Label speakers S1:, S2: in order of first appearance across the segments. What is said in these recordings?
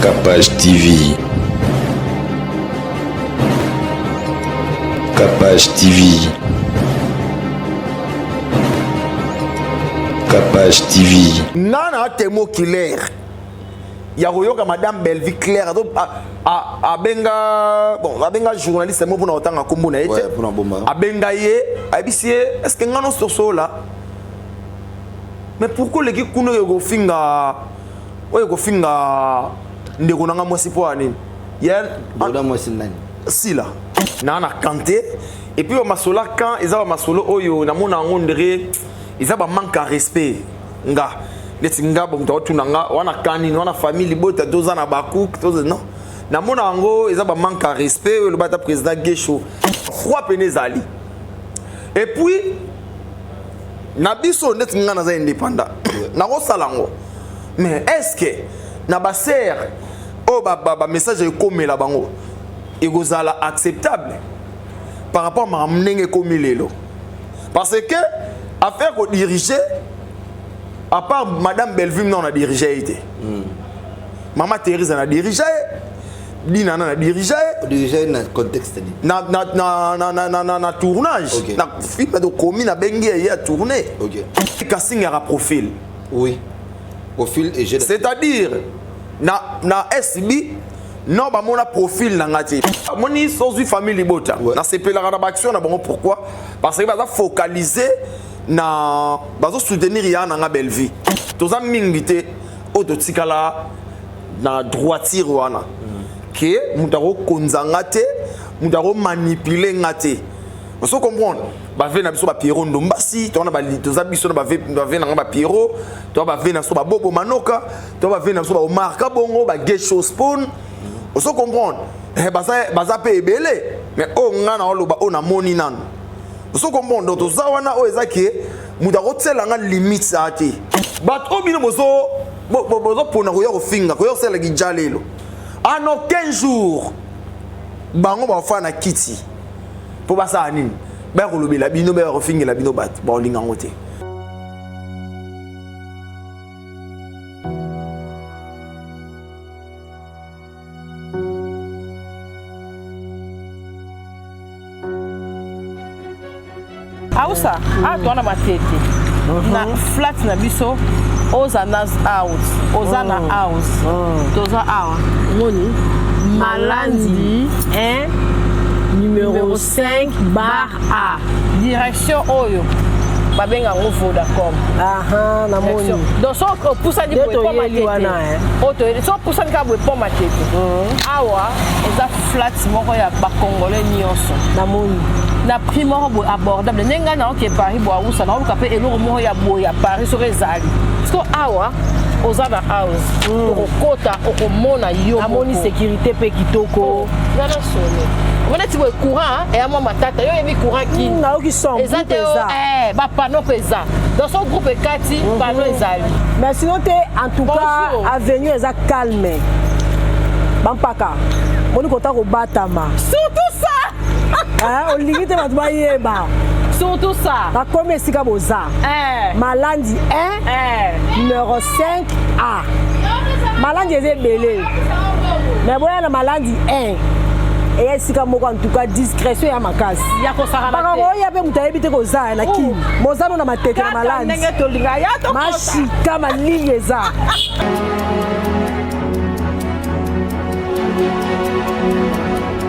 S1: Capage TV. Capage TV. Capage TV.
S2: Nana temo clair. Ya royoka madame Belleville Claire a benga journaliste mo pour autant kombo na ete a benga ye abisie est-ce que ngano soso là mais pourquoi les kuno yo finga ndeko nanga mwasi po ani ya
S3: boda mwasi nani
S2: si là nana kanté et puis masola quand ils ont masolo oyo na mona ngondere ils ont manque de respect nga leti ngabo mtu nanga wana kani wana famille bota doza na bakuk toze non na mona ngo eza ba manque de respect le bata président Gesho froid penezali et puis na biso net ngana za indépendant na ko salango mais est-ce que na ba ser o ba message comme la bango egozala acceptable par rapport à mnenge comme lelo parce que affaire ko diriger à part madame Belleville non a dirigé été maman Thérèse a dirigé Dina na dirigé
S3: dans contexte
S2: na tournage
S3: okay.
S2: Na film de commis na bengi ya tourner
S3: OK
S2: casting à profil
S3: oui profil et
S2: c'est-à-dire na SB non ba mona profil na ngati moni sozu famille bota na sepela na action na bon pourquoi parce que va focaliser na bazo soutenir ya na Belleville toza mingité ototikala na droitier wana que mutaro konzanga te mutaro manipuler ngate vous comprendre ba ve na biso ba Pierrot Ndombasi to na ba toza biso na ba ve na ba Pierrot to ba ve na so ba Bobo Manoka to ba ve na so ba Omar Kabongo ba Gesho Spoon vous comprendre baza pe ebele mais o ngana oloba o na moni nan vous comprendre donc toza wana o ezaki mutaro tsela nga limite sa te bat obino bozo pona ko yo finga ko yo sela gijalelo en aucun jour bango ba fa na kiti po basa nini ba ko lobela bino ba ko finga la bino bat ba olinga ngote
S4: Ausa, atona matete. Na flat na biso, oza nas out, oza na house. Toza awa. Moni. Malandi 1 numéro 5 bar A. Direction Oyo. Babenga ngo Vodacom.
S5: Aha, na moni.
S4: Donc so poussa di boy po matete. Oto, so poussa ka boy po matete. Awa, eza flat moko ya ba congolais nyonso.
S5: Na moni.
S4: Na prix moko abordable nenga na ke Paris bo awusa na ka pe eloko moko ya boy ya Paris so rezali. Parce que awa oza na house. Okota okomona yo.
S5: Na moni sécurité pe kitoko.
S4: Ngana solo. On a dit courant et à moi matata yo yemi courant qui
S5: na oki son
S4: pesa ba panneau pesa dans son groupe Kati panneau ezali
S5: mais sinon te en tout cas avenue eza calme bampaka moni kota ko batama
S4: surtout ça
S5: olingi te batu bayeba
S4: surtout ça
S5: na comme esika boza Malandi 1 numéro 5 A Malandi eza belé mais boya na Malandi 1 et esika moko en tout cas discrétion ya makasi
S4: ya ko sara
S5: baka oya pe mutayebi te ko za na kimi mozano na matete na Malandi
S4: ndenge to linga ya to
S5: mashika malili eza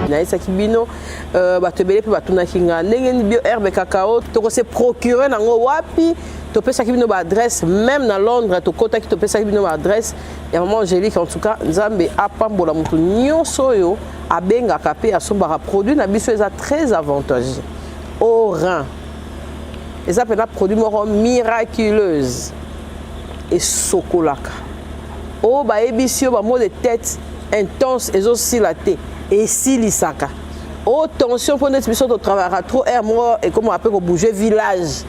S4: na isa kibino bato belé pe batuna kinga ndenge ni bio herbe cacao to ko se procurer nango wapi to pesa kibino ba adresse même na Londres to kota ki to pesa kibino ba adresse ya maman Angélique en tout cas nzambe apambola mutu nyonso yo abenga kapé asombara produit na biso eza très avantageux au rein eza pena produit moko miraculeuse et sokolaka o ba ebisio ba mot de tête intense ezosila te et silisaka o tension pour notre biso to travaillera trop air moi et comment après ko bouger village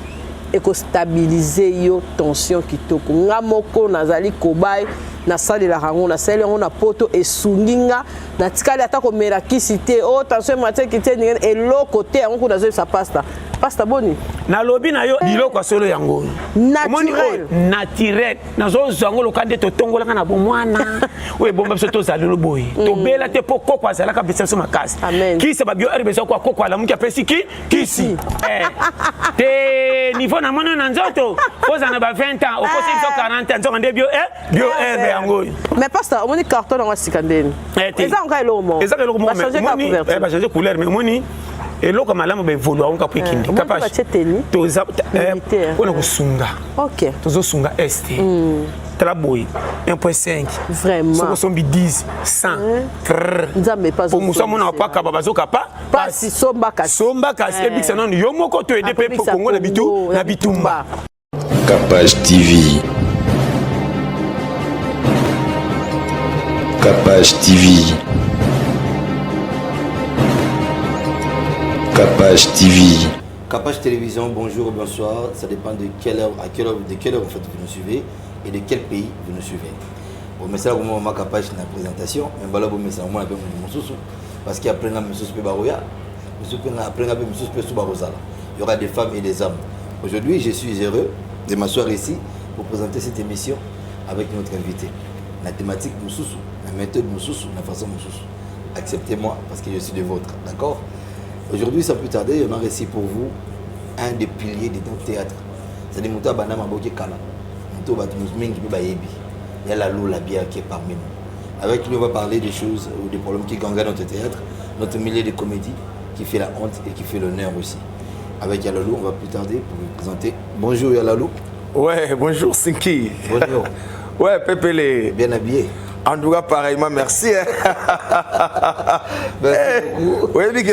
S4: et ko stabiliser yo tension kitoko ngamoko nazali kobai na salle la rango na salle on a poto et sunginga na tikali ata ko mera kisite o tension matin kité et l'autre côté on ko nazo sa pasta Pasta boni.
S6: Na lobi na yo biloko solo yango.
S4: Naturel.
S6: Naturel. Nazo zango lokande to tongola kana bomwana. We bomba biso to zalelo boy. To bela te poko kwa zala ka pesa so makasi.
S4: Amen.
S6: Ki se ba bio herbe so kwa kokwa la muki apesi ki kisi. Te niveau na mono na nzoto. Poza na ba 20 ans, au possible 40 ans, nzoka nde bio herbe yango.
S4: Mais pasta, on est carton dans sikandeni. Eza encore lo mo.
S6: Eza lo mo. Ba changer couleur mais moni eloko malamu be volo onka po ikindi
S4: capable
S6: toza ona kusunga
S4: OK
S6: tozo sunga est traboy 1.5
S4: vraiment
S6: soko sombi 10 100
S4: nzambe pas
S6: pour muso mona paka babazoka
S4: pas si somba
S6: kasi ebikisa non yo moko to aider pe pour Congo na bitumba
S1: Capage TV. Capage TV. Capage TV.
S3: Capage Télévision, bonjour ou bonsoir. Ça dépend de quelle heure, en fait vous nous suivez et de quel pays vous nous suivez. Bon, mais ça, vous m'avez Capage dans la présentation. Mais voilà, vous m'avez moi avec mon sous parce qu'il y a plein de monsieur Baroya, monsieur plein de monsieur Barozala. Il y aura des femmes et des hommes. Aujourd'hui, je suis heureux de m'asseoir ici pour présenter cette émission avec notre invité. La thématique Moussoussou, la méthode Moussoussou, la façon Moussoussou. Acceptez-moi parce que je suis de vôtre, d'accord? Aujourd'hui, sans plus tarder, on a réussi pour vous un des piliers de notre théâtre. C'est-à-dire que nous avons Kala. Nous avons il y a la loup, la bière qui est parmi nous. Avec lui, on va parler des choses ou des problèmes qui gangrènent notre théâtre, notre milieu de comédie, qui fait la honte et qui fait l'honneur aussi. Avec Yalalou, on va plus tarder pour vous présenter. Bonjour Yalalou.
S2: Ouais, bonjour Sinki.
S3: Bonjour.
S2: Ouais, Pépélé.
S3: Bien habillé.
S2: En tout cas, pareillement, merci.
S3: Merci beaucoup.
S2: Oui, mais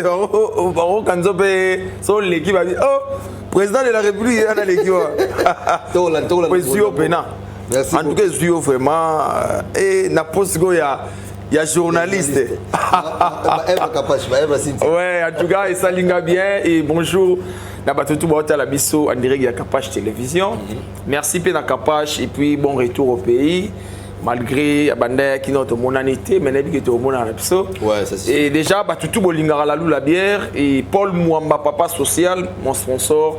S2: quand l'équipe a dit, oh, président de la République, il y a l'équipe.
S3: Merci.
S2: En tout cas, je suis vraiment. Et il y a journaliste. Ouais, en tout cas, ça linga bien. Et bonjour. En direct de Capage Télévision. Merci pour la Capage et puis bon retour au pays. Malgré Abanda qui notre monanité, mais n'est pas mon
S3: ouais, ça c'est.
S2: Et déjà, tout bolingara la lou la bière et Paul Mouamba papa social, mon sponsor.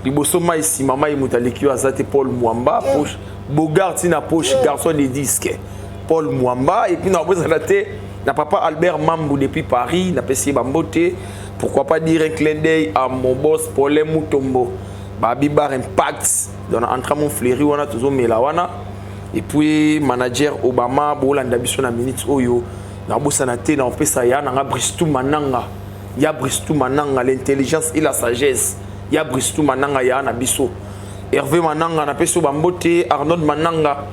S2: Liboso ici maman imutaliki azate Paul Mouamba poche Bogart na poche garçon de disque. Paul Mouamba et puis na papa Albert Mambou depuis Paris, na pesi bambote. Pourquoi pas dire un clin d'œil à mon boss Paul Moutombo. Babi Bar Impact dans l'entraînement fleuri on a toujours melawana. Et puis manager Obama bolanda biso na minute oyo na bosanate na opesa ya na Bristou Mananga ya Bristou Mananga l'intelligence et la sagesse ya Bristou Mananga ya na biso Hervé Mananga na peso bambote Arnold Mananga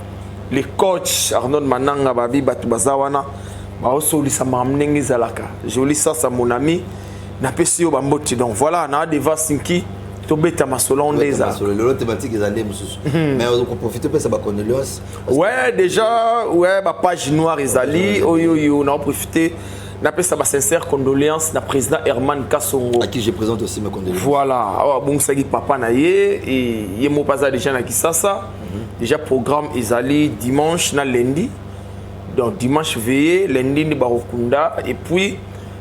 S2: les coachs Arnold Mananga babi batu bazawana ba osolisa mamnengi zalaka joli ça mon ami na peso bambote donc voilà na deva Sinki Tobeta Masolon des arts.
S3: Le thématique est allé, mais on peut profiter de ça, condoléances.
S2: Ouais, déjà, ouais, ma page noire est allée. On a profité. On appelle ça ma sincère condoléance na président Herman Kassongo.
S3: À qui je présente aussi mes condoléances.
S2: Voilà. Bon, ça y est, papa naïe et il m'a pas déjà na Kisasa. Déjà programme est allé dimanche na lundi. Donc dimanche veillé, lundi ni Barokunda et puis.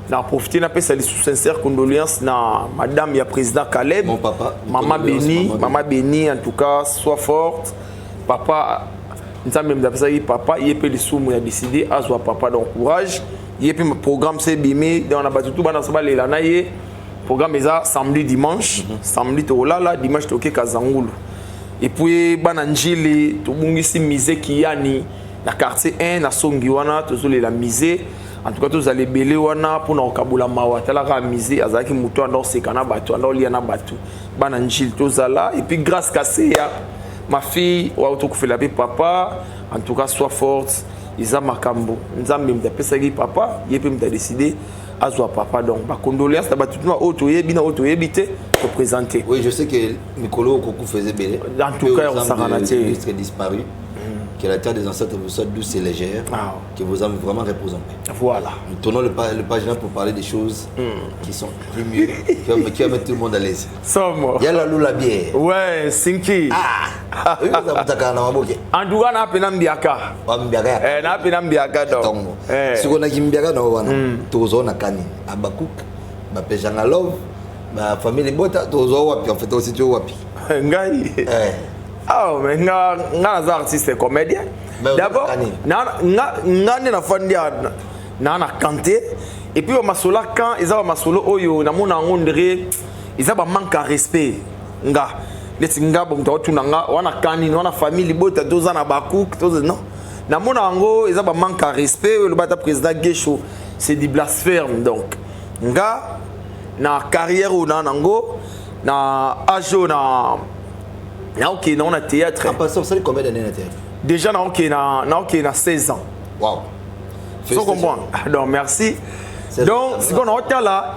S2: On a profité de sa sincère condoléance na madame et président Caleb.
S3: Mon papa.
S2: Maman bénie, en tout cas, sois forte. Papa, nous avons même papa, il peut a décidé à soit papa donc courage. Il peut le programme c'est bimé, on a battu tout dans ce balai là naïe. Programme est samedi dimanche, samedi to là dimanche to Kazangulu. Et puis bananjili to bungisi misé kiyani na quartier 1 na Songiwana to la misé. En tout cas, tous allez belé wana pour nous kabula mawa tala misé azaki muto andor sekana batu andor liana batu bananjil tozala et puis grâce cassé ma fille wa autokufela pe papa en tout cas sois forte Isa makambo nzambe mtapesa ki papa yepe mta décider azwa papa donc ba condoléances ta batu na auto yebi na auto yebité te présenter.
S3: Oui, je sais que Nicolo Kokou faisait belé.
S2: En tout cas, on s'en a
S3: disparu. Que la terre des ancêtres vous soit douce et légère, que vos âmes vraiment reposent en paix.
S2: Voilà.
S3: Nous tournons le page là pour parler des choses qui sont plus mieux, qui vont mettre tout le monde à l'aise. Il y a la lou la bière.
S2: Ouais, Sinki.
S3: Ah, oui, vous avez
S2: en tout cas, on a penambiaka. On a penambiaka donc.
S3: Si on a kimbiaka, on a tous on a kani. Abakouk, bapejanga love. Ma famille bota tozo wapi en fait aussi tu wapi.
S2: Ngai. Ah mais nga artiste et comédien. D'abord nga na fandia na canter et puis au masola quand ils ont masolo oyo na mona ngondre ils ont manque à respect nga leti nga bon to tunanga wana kanini wana famille bota doza na bakouk to non na mona ngo ils ont manque à respect le bata président Gesho c'est du blasphème donc nga na carrière ou na nango na ajo na ok na on a théâtre
S3: en passant ça combien d'années na théâtre
S2: déjà na ok na 16 ans
S3: waouh
S2: tu comprends donc merci donc si on a là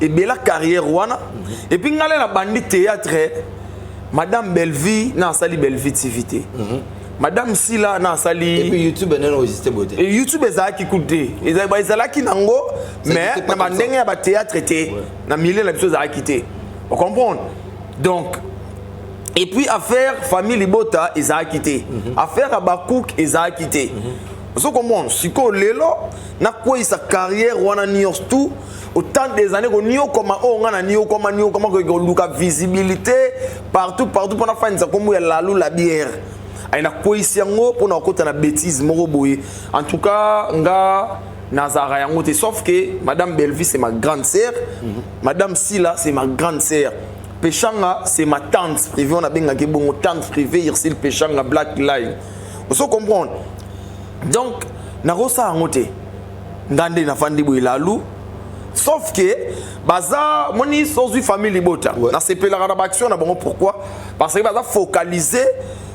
S2: et bien la carrière wana et puis ngale na bandi théâtre madame Belleville na sali Belleville TV madame Sila na sali
S3: et puis YouTube n'a existé beauté
S2: et YouTube ezala ki coûté ezala ki nango mais na bandenge ya ba théâtre té na milieu la chose a quitté on comprend donc et puis affaire famille Libota ezala quitté affaire Abakouk ezala quitté vous comprenez si ko lelo na quoi sa carrière wana nios tout autant des années qu'on nio comme on a nio comme que luka visibilité partout pendant fin ça comme la lou la bière aina quoi ici ngo pour na kota na bêtise moko boye en tout cas nga nazara yango te sauf que madame Belleville c'est ma grande sœur madame Sila c'est ma grande sœur Pechanga c'est ma tante privée on a benga ke bon tante privée Irsil Pechanga Black Line vous comprenez donc na rosa ngote ngande na fandi boye la lou sauf que baza moni sozui famille Libota na sepela na action na bon pourquoi parce que baza focaliser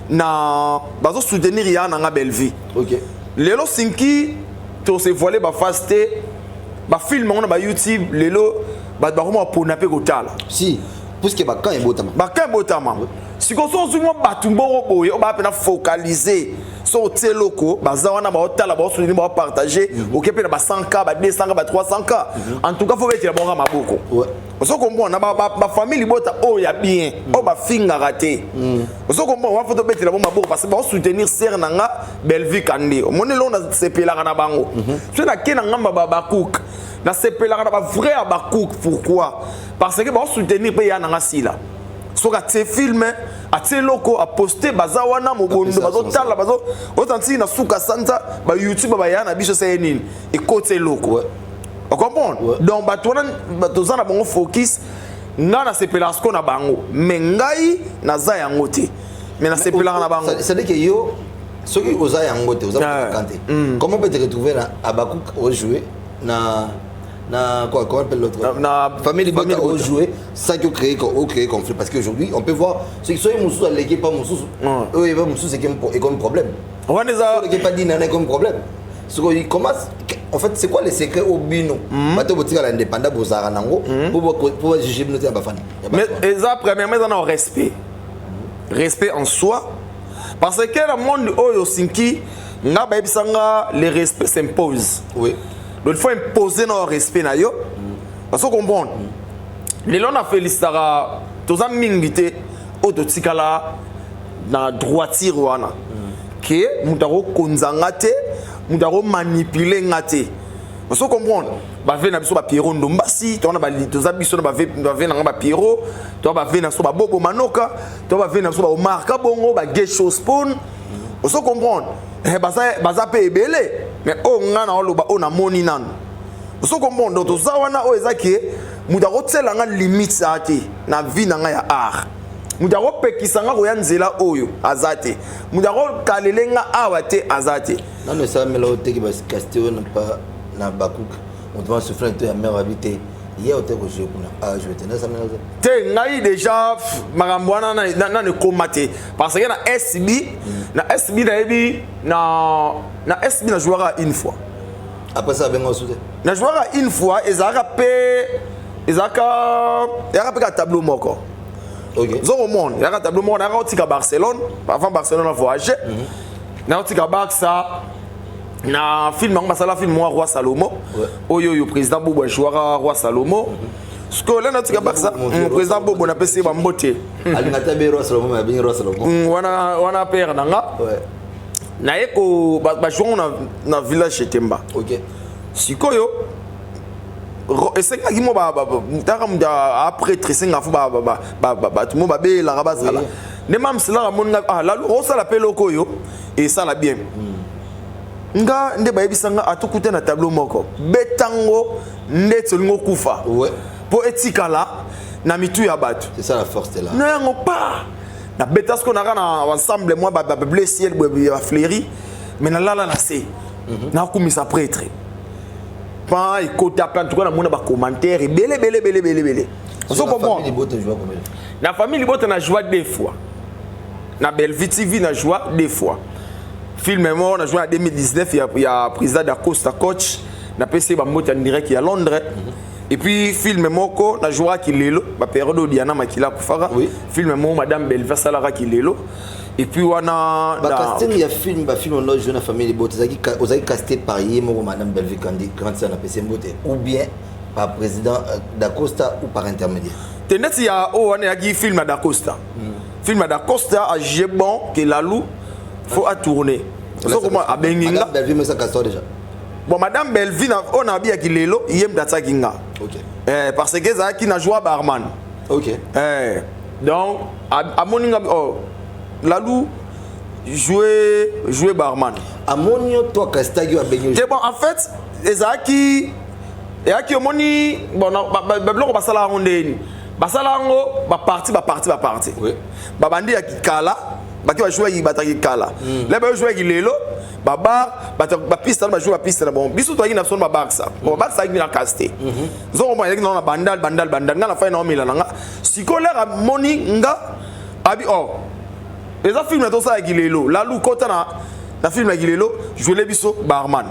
S2: na bazo soutenir ya na Belleville
S3: OK
S2: lelo sinki to se voiler ba fasté ba film on ba YouTube lelo ba ko pona pe ko tala
S3: si puisque ba kan botama si ko so mo batumbo boye o ba pe na focaliser so teloko baza wana ba otala ba soutenir ba partager OK pe na ba 100k ba 200k ba 300k en tout cas faut mettre bon maboko vous comprenez na ba famille Libota oh ya bien oh ba finga raté vous comprenez on faut mettre bon maboko parce que ba soutenir sœur nanga Belleville Kandé o monelo na sepela na bango tu na ke na ngamba ba cook na sepela na ba vrai ba cook pourquoi parce que ba soutenir pe ya nanga sila soka te film a te loko a poster baza wana mobondo bazo tala bazo autanti na suka santa ba YouTube ba yana biso c'est nini et côté loko on comprend donc bato za na bango focus nga na sepela sko na bango mais ngai na za yango te mais na sepela na bango c'est dire que yo ceux qui osa yango te osa canter comment peut te retrouver na Abakouk au jouer na quoi comment appelle l'autre
S2: na
S3: famille Libota au jouer ça qui créer conflit parce qu'aujourd'hui on peut voir ceux qui sont moussous allégués pas moussous eux ils vont moussous c'est comme problème
S2: on les a
S3: pas dit nana comme problème ce qu'ils commencent en fait c'est quoi les secrets au bino bato botika l'indépendant bozara nango pour juger notre bafani
S2: mais ça premièrement ça non respect en soi parce que le monde oyo sinki nga ba bisanga le respect s'impose
S3: oui
S2: donc il faut imposer notre respect na yo parce qu'on comprend les gens a félicitara tous en mingité autotikala na droiture wana que mutaro konzanga te mutaro manipuler ngate parce qu'on comprend ba vena biso ba Pierrot Ndombasi to na ba litoza biso na ba vena ba Pierrot to ba vena so ba Bobo Manoka to ba vena so ba Omar Kabongo ba Gesho Spoon on comprend baza pe ebele mais o nga na oloba o na moni nanu so comprend donc to za wana o ezaki muta ko tsela nga limite ate na vie na nga ya art muta ko pekisanga ko ya nzela oyo azate muta ko kalelenga awate azate
S3: non mais ça mais là te ki ba question pas na Abakouk on doit se faire de mère habiter hier on ko jouer kuna je tenais ça mais
S2: te ngai déjà marambwana na ne combattre parce que na SB na SB na ebi na SB na jouera une fois
S3: après ça ben on soute
S2: na jouera une fois ezaka ka tableau moko
S3: OK
S2: zo monde ya ka tableau moko na ka otika Barcelone avant Barcelone a voyagé na otika Barça na film on basala film Roi Salomo oyo président Bobo jouera Roi Salomo ce que là notre Barça président Bobo na pesi ba mbote
S3: alingata be Roi Salomo ma bien Roi Salomo
S2: wana père nanga na eko ba jouer na village Temba
S3: OK
S2: sikoyo et c'est qui mo ba après tressing afu ba tout mo ba be la rabazala ne mam cela mon ah la lu ça l'appelle lokoyo et ça la bien nga nde ba yebisanga atukute na tableau moko betango nde tsolingo kufa
S3: ouais
S2: po etikala na mitu ya bato
S3: c'est ça la force là
S2: non yango pas na beta ce qu'on a na ensemble moi ba blessé ba fleuri mais na la na c'est na kumisa prêtre pas écoute à plan tout cas na mona ba commentaire belé so comprend na famille libote na joie deux fois na Bellevue TV na joie deux fois film moi on a joué en 2019 il y a président d'Acosta coach na PC ba mbote en direct il y a Londres et puis film moko na joué ki lelo ba période Diana Makila kufara film mo madame Bellevue Salara ki lelo et puis wana
S3: ba casting il y a film on a joué na famille libote ozaki casté par yemo madame Bellevue quand ça na PC mbote ou bien par président d'Acosta ou par intermédiaire
S2: tenez il y a on a qui film d'Acosta film d'Acosta a bon que la lou faut à tourner so comment a benginga
S3: madame Bellevue mais ça castor déjà
S2: bon madame Bellevue on a bien qui lelo yem data kinga
S3: OK
S2: parce que ça qui na joué barman
S3: OK
S2: donc à moninga oh la lou jouer barman
S3: à monio toi castagi a bengi
S2: bon en fait ezaki et aki omoni bon ba bloko basala ngondeni basala ngo ba parti
S3: oui
S2: babandi ya kikala baki ba jouer bataki kala là ba jouer lelo baba ba piste ba jouer piste bon biso to na son ba baksa bon baksa ki na casté zo mo yeki na bandal nga na fa na omila nga sikolera moni nga abi oh les films na to sa ki lelo la lu kota na film ya lelo jouer le biso barman.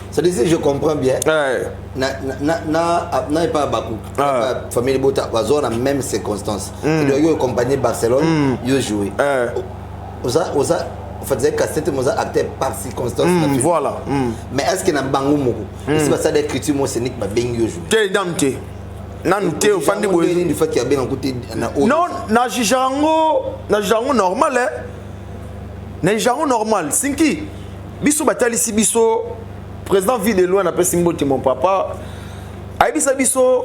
S3: Ça disait je comprends bien. Na pas beaucoup. Famille Bota bazo na même circonstance. Il doit accompagner Barcelone, il jouer. Oza en fait c'est cassette moza acteur par circonstance.
S2: Voilà.
S3: Mais est-ce que na bango moko? C'est pas ça d'écriture mo scénique ba bengi jouer.
S2: Té dante. Nanté au fandi boy.
S3: Du fait qu'il y a bien côté na
S2: non, na jijango normal hein. Na jijango normal. Sinki. Biso batali si biso président vie de loin appelle Simbote mon papa aibisa biso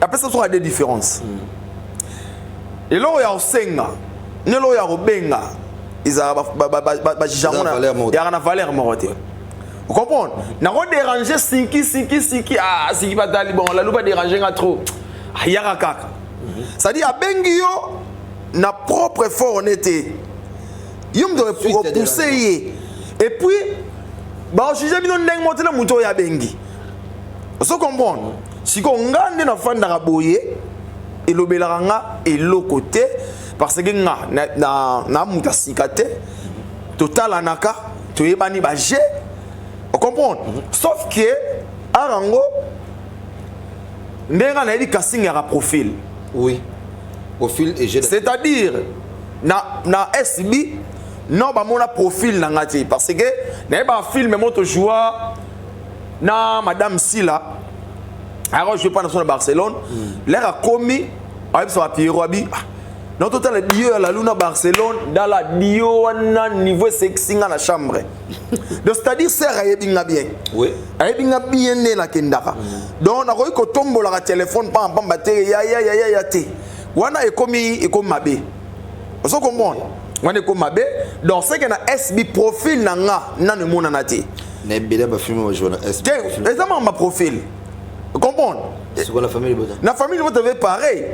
S2: après ça soit des différences et là il y a osenga ne lo ya robenga isa ba jijango na valeur morote vous comprenez na ko déranger sinki ah sinki batali bon la loupa déranger nga trop yaka kaka ça dit abengi yo na propre effort honnêteté yum doit pousser et puis ba oshije bino ndenge motela muto ya bengi so comprendre siko ngande na fanda ka boye elobelaka nga eloko te parce que nga na muta sikate total anaka toyebani ba je on comprendre sauf que arango ndenga na yedi casting ya profil
S3: oui profil et je
S2: c'est-à-dire na SB non ba mona profil na ngati parce que na ba film moto joie na madame Sila alors je pas dans Barcelone l'air a commis avec son Pierrot abi non total dio la luna Barcelone dans la dio na niveau sexy na la chambre donc c'est-à-dire c'est ayebinga bien
S3: oui
S2: ayebinga bien né la kendaka donc na ko tombola ka téléphone pam batte ya te wana e commis mabe on se comprend on est comme mabe donc c'est que na SB profil nanga nanu mona nati
S3: na bela ba film wa jona SB
S2: exactement ma profil comprendre
S3: c'est quoi la famille Bota
S2: la famille Bota veut pareil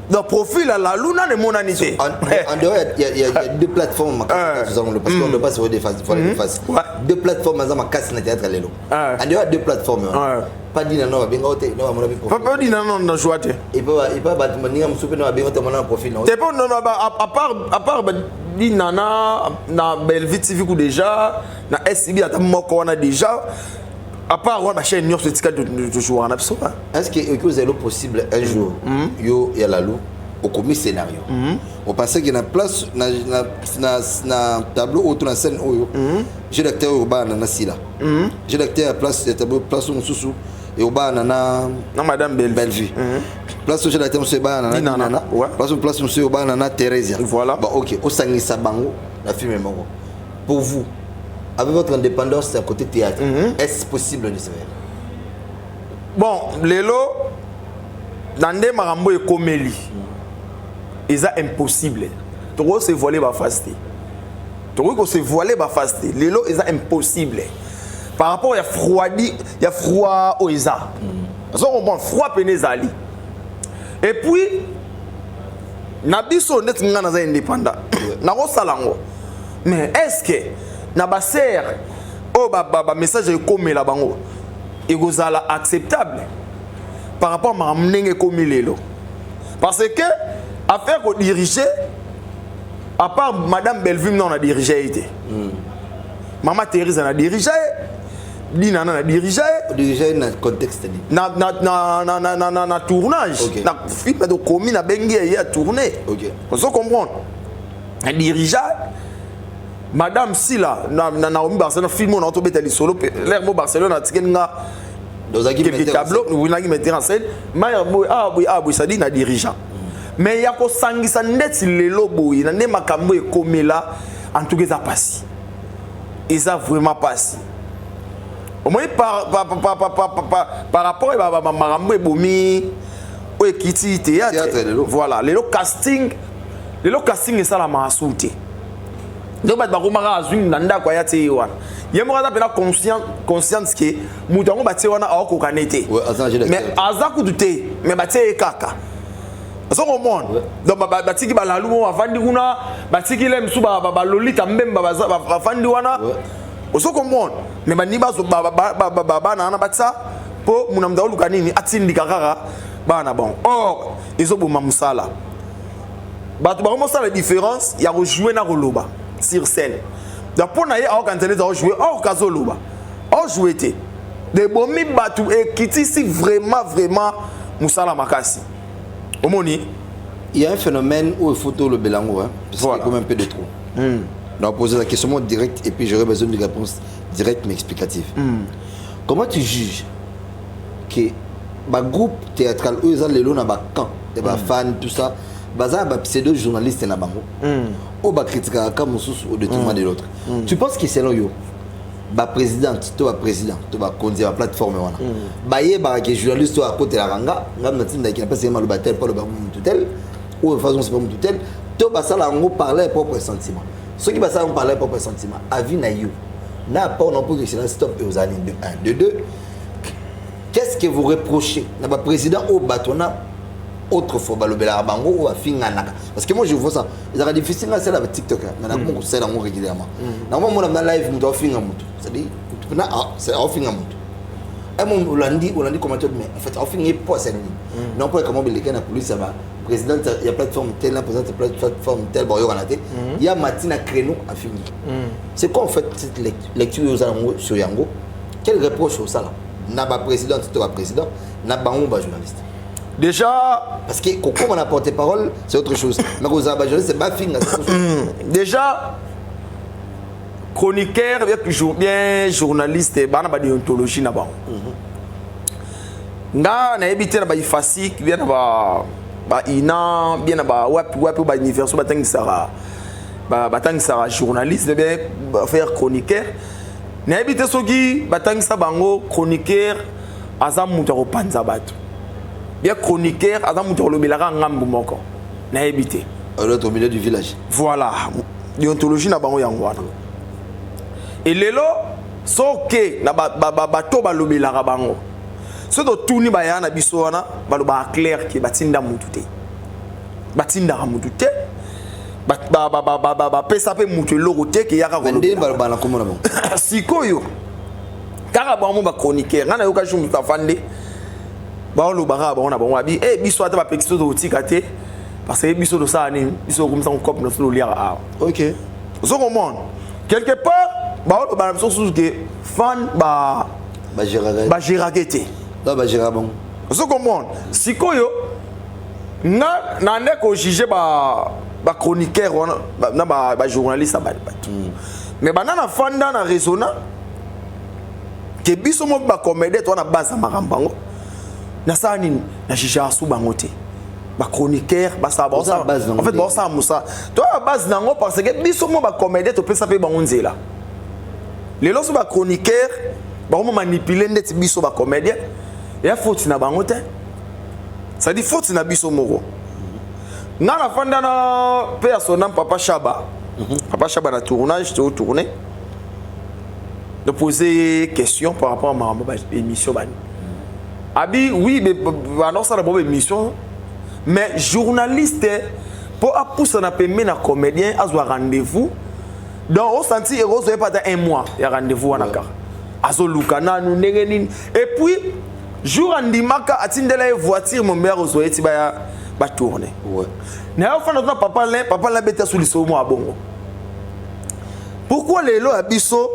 S2: donc profil à la luna ne mona nité
S3: en dehors il y a deux plateformes parce qu'on ne peut pas se voir des faces deux plateformes ma casse na théâtre lelo en dehors deux plateformes pas dit non bien côté non mon avis
S2: pas dit non dans joie
S3: et pas batmania msupe no bien côté mon profil non
S2: c'est pas non à part dit nana na Bellevue TV ku déjà na SB ata moko wana déjà à part on ma chaîne New York de jouer en absolu
S3: est-ce que vous avez possible un jour yo ya la lou au commis scénario on pensait qu'il y a place na tableau autour de scène j'ai l'acteur urbain na sila j'ai l'acteur à place tableau place mususu et urbain na
S2: madame
S3: Bellevue place j'ai l'acteur monsieur urbain na nana place monsieur urbain na Thérèse
S2: voilà
S3: bon OK au sangisa bango la film moko pour vous avec votre indépendance à côté théâtre est-ce possible de se faire
S2: bon lelo nande marambo ekomeli eza impossible toko se voiler ba faste toko ko se voiler ba faste lelo eza impossible par rapport ya froid oiza so on bon froid penezali et puis na biso net ngana za indépendant na ko salango mais est-ce que na ba ser o ba message ekomela bango egozala acceptable par rapport à mnenge komilelo parce que affaire ko diriger à part madame Belleville non a dirigé été maman Thérèse a dirigé Dina na dirigé
S3: dans contexte
S2: na tournage na film de commis na bengi ya tourner
S3: OK
S2: on se comprend a dirigé madame Sila na Omi Barcelone film on a tombé tali solo l'air mo Barcelone a tikenga
S3: dans un
S2: tableau vous n'avez mettre en scène Maya boy ça dit na dirigeant mais ya ko sangisa ndeti lelo boy na ne makambo ekomela en tout cas ça passe et ça vraiment passe au moins par rapport à makambo ebomi o ekiti théâtre voilà lelo casting et ça la masouté donc ba komaka azwing nanda kwa yate wana yemo kaza pena conscience que mutango batie wana akoka nete mais azaku douter mais batie kaka so comprendre donc batiki balalu mo avandi kuna batiki le msu ba lolita mbemba bafandi wana so comprendre mais bani bazo bana na batsa po munamda oluka nini atindika kaka bana bon or ezoboma musala bato ba commencer la différence ya rejouer na roloba sur scène donc pour naie au cantonais à jouer hors kazoloba au jouer té de bomi batu et kiti si vraiment musala makasi omoni
S3: il y a un phénomène où il faut tout le belango hein parce qu'il y a quand même un peu de trop on va poser la question directe et puis j'aurai besoin d'une réponse directe mais explicative comment tu juges que ba groupe théâtral eux ils ont les lots na ba camp des ba fans tout ça baza ba pseudo journaliste na bango o ba critiquer comme sous au détriment de l'autre tu penses que selon yo ba présidente to ba président to ba konzi ba plateforme wana ba ye ba que journaliste to à côté la ranga ngam na tinda ki na pas le batel pas le ba tutel ou de façon c'est pas tutel to ba sala ngo parler propre sentiment ceux qui ba sala parler propre sentiment avis na yo na pas non pour que c'est stop et aux années de 1 de 2 qu'est-ce que vous reprochez na ba président au batona autrefois balobela bango ou afinganaka parce que moi je vois ça ils sont difficile à faire avec TikTok maintenant comment ça là régulièrement normalement moi dans live muto afinga muto c'est-à-dire tu peux c'est afinga muto et mon Hollandi comment tu mais en fait afinga pas c'est non pas comment beleka na police ça va président il y a plateforme telle plateforme telle bon il y a Martina créneau afinga c'est quoi en fait cette lecture aux alentours sur Yango quel reproche au ça là na ba président tu ba président na bango ba journaliste.
S2: Déjà,
S3: parce que quand on a porté parole, c'est autre chose. Mais aux Abajans, c'est pas fin.
S2: Déjà, chroniqueur, bien journaliste, bana ba déontologie na ba. Nga na ebité na ba ifasik, bien na ba ina, bien na ba wap ba université ba tangisara. Ba tangisara journaliste, bien faire chroniqueur. Na ebité soki ba tangisa bango chroniqueur azam mutaro panza bato. Bien chroniqueur adam muto lobelaka ngambu moko na ebité
S3: au milieu du village
S2: voilà déontologie na bango yango wana et lelo soke na bato balobelaka bango so to tuni baya na biso wana baloba clair ki batinda mutu te batinda mutu te pesa pe mutu loko te ki yaka
S3: ndé balobana komona bon
S2: sikoyo kaka bango ba chroniqueur ngana yoka jumu tafande ba lo bara ba on a bon abi eh biso ata ba pexito do tikate parce que biso do ça ni biso comme ça on cop no so lire ah
S3: OK
S2: so comment quelque part ba lo ba biso sous que fan ba géragete
S3: là ba gérabon
S2: so comment sikoyo na ne ko juger ba chroniqueur na ba journaliste ba mais banana fanda na raisonna que biso mo ba comédie to na base makambango na sani na jija su bangote ba chroniqueur ba ça en fait ba ça musa toi à base nango parce que biso mo ba comédie to pesa pe bango nzela lelo so ba chroniqueur ba mo manipuler ndeti biso ba comédien ya faute na bango te ça dit faute na biso moko nga na fanda na pe ya sonam papa Chaba na tournage to tourner de poser question par rapport à ma émission bani abi oui mais non ça la bonne émission mais journaliste pour pousser na permis na comédien azwa rendez-vous donc on senti héros pas un mois ya rendez-vous wana ka azoluka na nu nengeni et puis jour andimaka atindela voiture mon mère ozoyeti ba tourner
S3: ouais
S2: na fa na papa la beta sous lisomo abongo pourquoi les lo abiso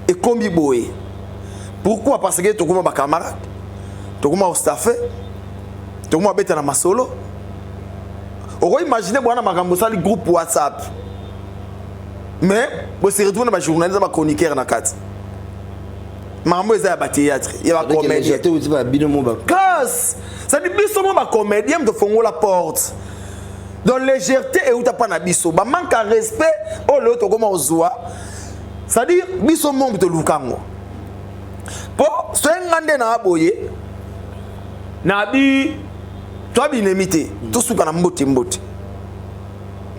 S2: et kombi boye pourquoi parce que tokuma ba camarade tokuma au staff tokuma beta na masolo on imaginer bwana makambo sali groupe WhatsApp mais vous se retrouvez dans journaliste ba chroniqueur na kati makambo eza ba théâtre ya ba comédien classe ça dit biso mo ba comédien de fongo la porte dans légèreté et ou ta pas na biso ba manque de respect oh le to comment ozoa ça dit biso mo de lukango po so ngande na aboye na bi to binemité to suka na mbote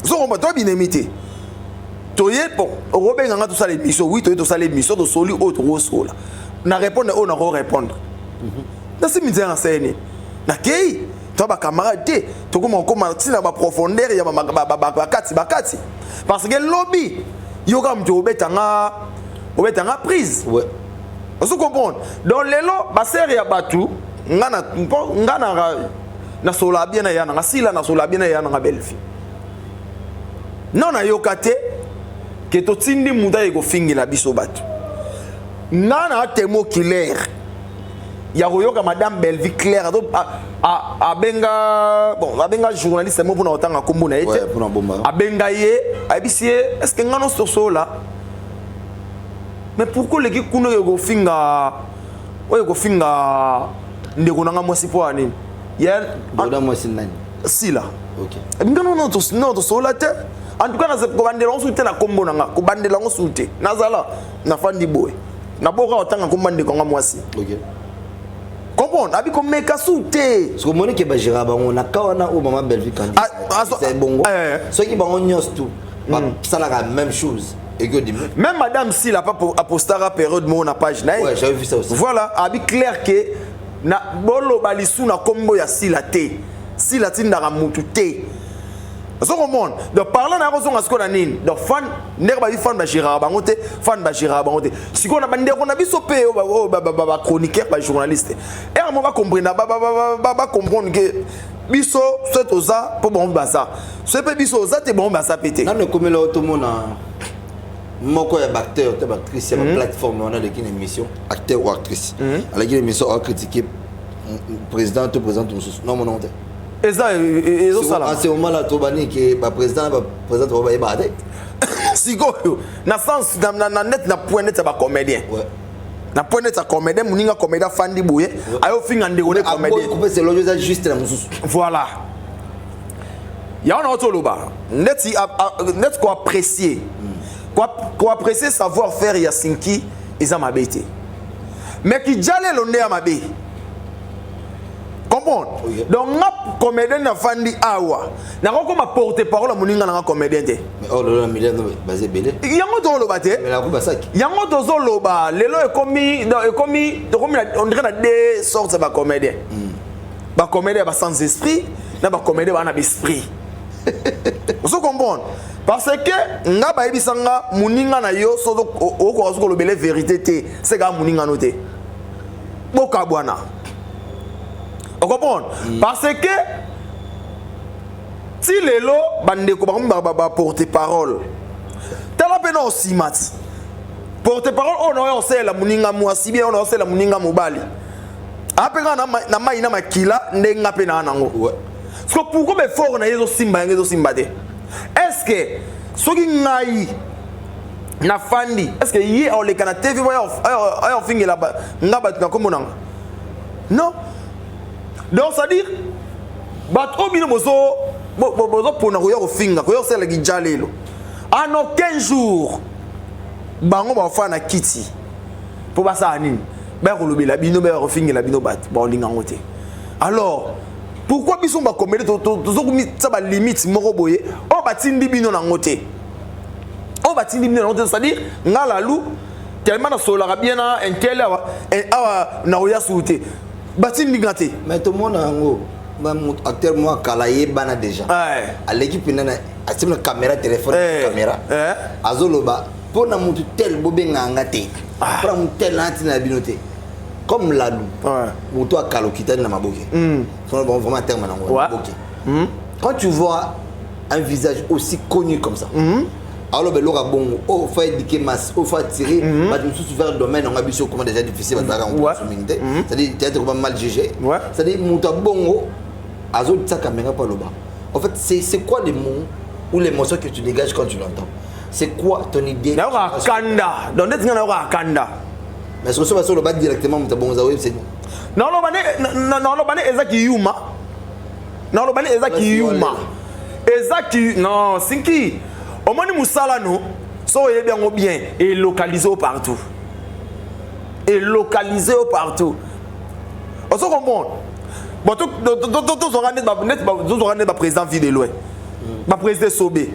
S2: so on to binemité toye bon robenga nga to sala émission oui toye to sala émission to soli autre sola na répondre on na répondre na si mi dire enseigne na kei to ba camarade to comment tina ba profondeur ya ba kati parce que lobby yo kam to obetanga prise
S3: ouais
S2: on se comprend dans lelo ba série ya batu ngana na sola bien na yana sila na sola bien na yana belfi non na yokate que to tindi muda ego fingi la biso batu ngana temo clair ya royoka madame Belvi claire a benga journaliste mo pona otanga kombo na ete a benga ye abisie est-ce que ngano soso là mais pourquoi les kikuno ego finga ndeko nanga mwasi po ani ya
S3: ndoda mwasi nani
S2: sila
S3: OK
S2: ngano non to sola te en tout cas na ko bandela on soute na kombo nanga ko bandela on soute nazala na fandi boy na boka otanga kombande ko nga mwasi
S3: OK
S2: comprendre abi ko meka soute
S3: so moni ke ba jira bango na kawana o mama Belvi kandi c'est bongo so ki bango nyos tout ça la même chose et que
S2: même madame si la pas apostara période mo na page na
S3: ouais j'avais vu ça aussi
S2: voilà abi clair que na bolo balisu na kombo ya sila tinda mutu te so comprendre donc parlant na raison à ce qu'on a nini donc fan nek ba fan ba jira bango te fan ba jira bango te siko na bande ko na biso pe ba chroniqueur ba journaliste et on va comprendre ba comprendre que biso c'est oza pour bon baza c'est pe biso oza te bon baza pété
S3: na ne komela otomona moko ya acteur te ba actrice ya plateforme on a une émission acteur ou actrice à la émission on critiquer président te présente non mon nom
S2: eza sala
S3: en ce moment là tobani que ba président va ba ade
S2: siko na sens na net na point net ba comédien
S3: ouais
S2: na point net comédien muninga comédien fandi bouye ayo finga ndeko ne comédien
S3: couper c'est logique juste la mususu
S2: voilà ya on a otoloba net ko apprécier ko apprécier savoir faire ya sinki eza mabete mais ki jale lo ne amabe comprendre donc na comédien na fandi awa na ko ma porter parole muninga na comédien te
S3: mais oh le million basé belé
S2: yango to loba te
S3: mais la coupe saki
S2: yango to zo loba lelo ekomi on dirait na deux sortes ba comédien ba comédien ba sans esprit na ba comédien ba na esprit vous comprenez parce que nga ba ebisanga muninga na yo so ko lobele vérité te c'est ga muninga noté boka bwana. Vous comprenez? Parce que si les lots bandeko ba porter parole. Tala pena aussi mat. Porter parole on sait la muninga mwasi bien on sait la muninga mobali. Apeka na mai na makila ndenga pena nango.
S3: Ouais.
S2: Parce que pourquoi me fort na yezo simba te? Est-ce que soki ngai na fandi est-ce que yi on les kana TV ayo fingi là bas ngaba tu comme nanga? Non. Donc ça dire bat obino bozo pona ko yo finga ko yo sela gijalelo. En aucun jour bango ba fa na kiti. Pour ba sa nini? ba kolobela bino ba refingela bino bat ba olinga ngote. Alors pourquoi biso ba commettre tozokomi ça ba limite moko boye o batindi bino na ngote. O batindi bino na ngote, c'est-à-dire ngala lu tellement na sola bien na intel awa na oya souté. Batindi ngate.
S3: Mais tout le monde a acteur moi kalaye bana déjà. À l'équipe nana a une caméra téléphone caméra. Azoloba pour na mutu tel bobenga ngate. Pour mutu tel nanti na binoté. Comme la lou. Mutu a kalo kitani na maboke. Son bon vraiment terme na maboke. Quand tu vois un visage aussi connu comme ça. Alors ben l'ora bon oh faut éduquer masse oh faut tirer bah tu sous faire domaine on a vu comment déjà difficile parce que communauté c'est-à-dire peut-être pas mal jugé c'est-à-dire muta bongo azo sa caméra pas là-bas. En fait c'est quoi les mots ou l'émotion que tu dégages quand tu l'entends? C'est quoi ton idée?
S2: Na ora kanda donc net ngana ora kanda
S3: mais ce va sur le bas directement muta bongo za web c'est
S2: non lo bane ezaki yuma non lo bane ezaki yuma ezaki non sinki au moins musala no so y bien ou bien et localisé partout et localisé partout on se comprend bon tout aura net ba président Vidéloé ba président Sobé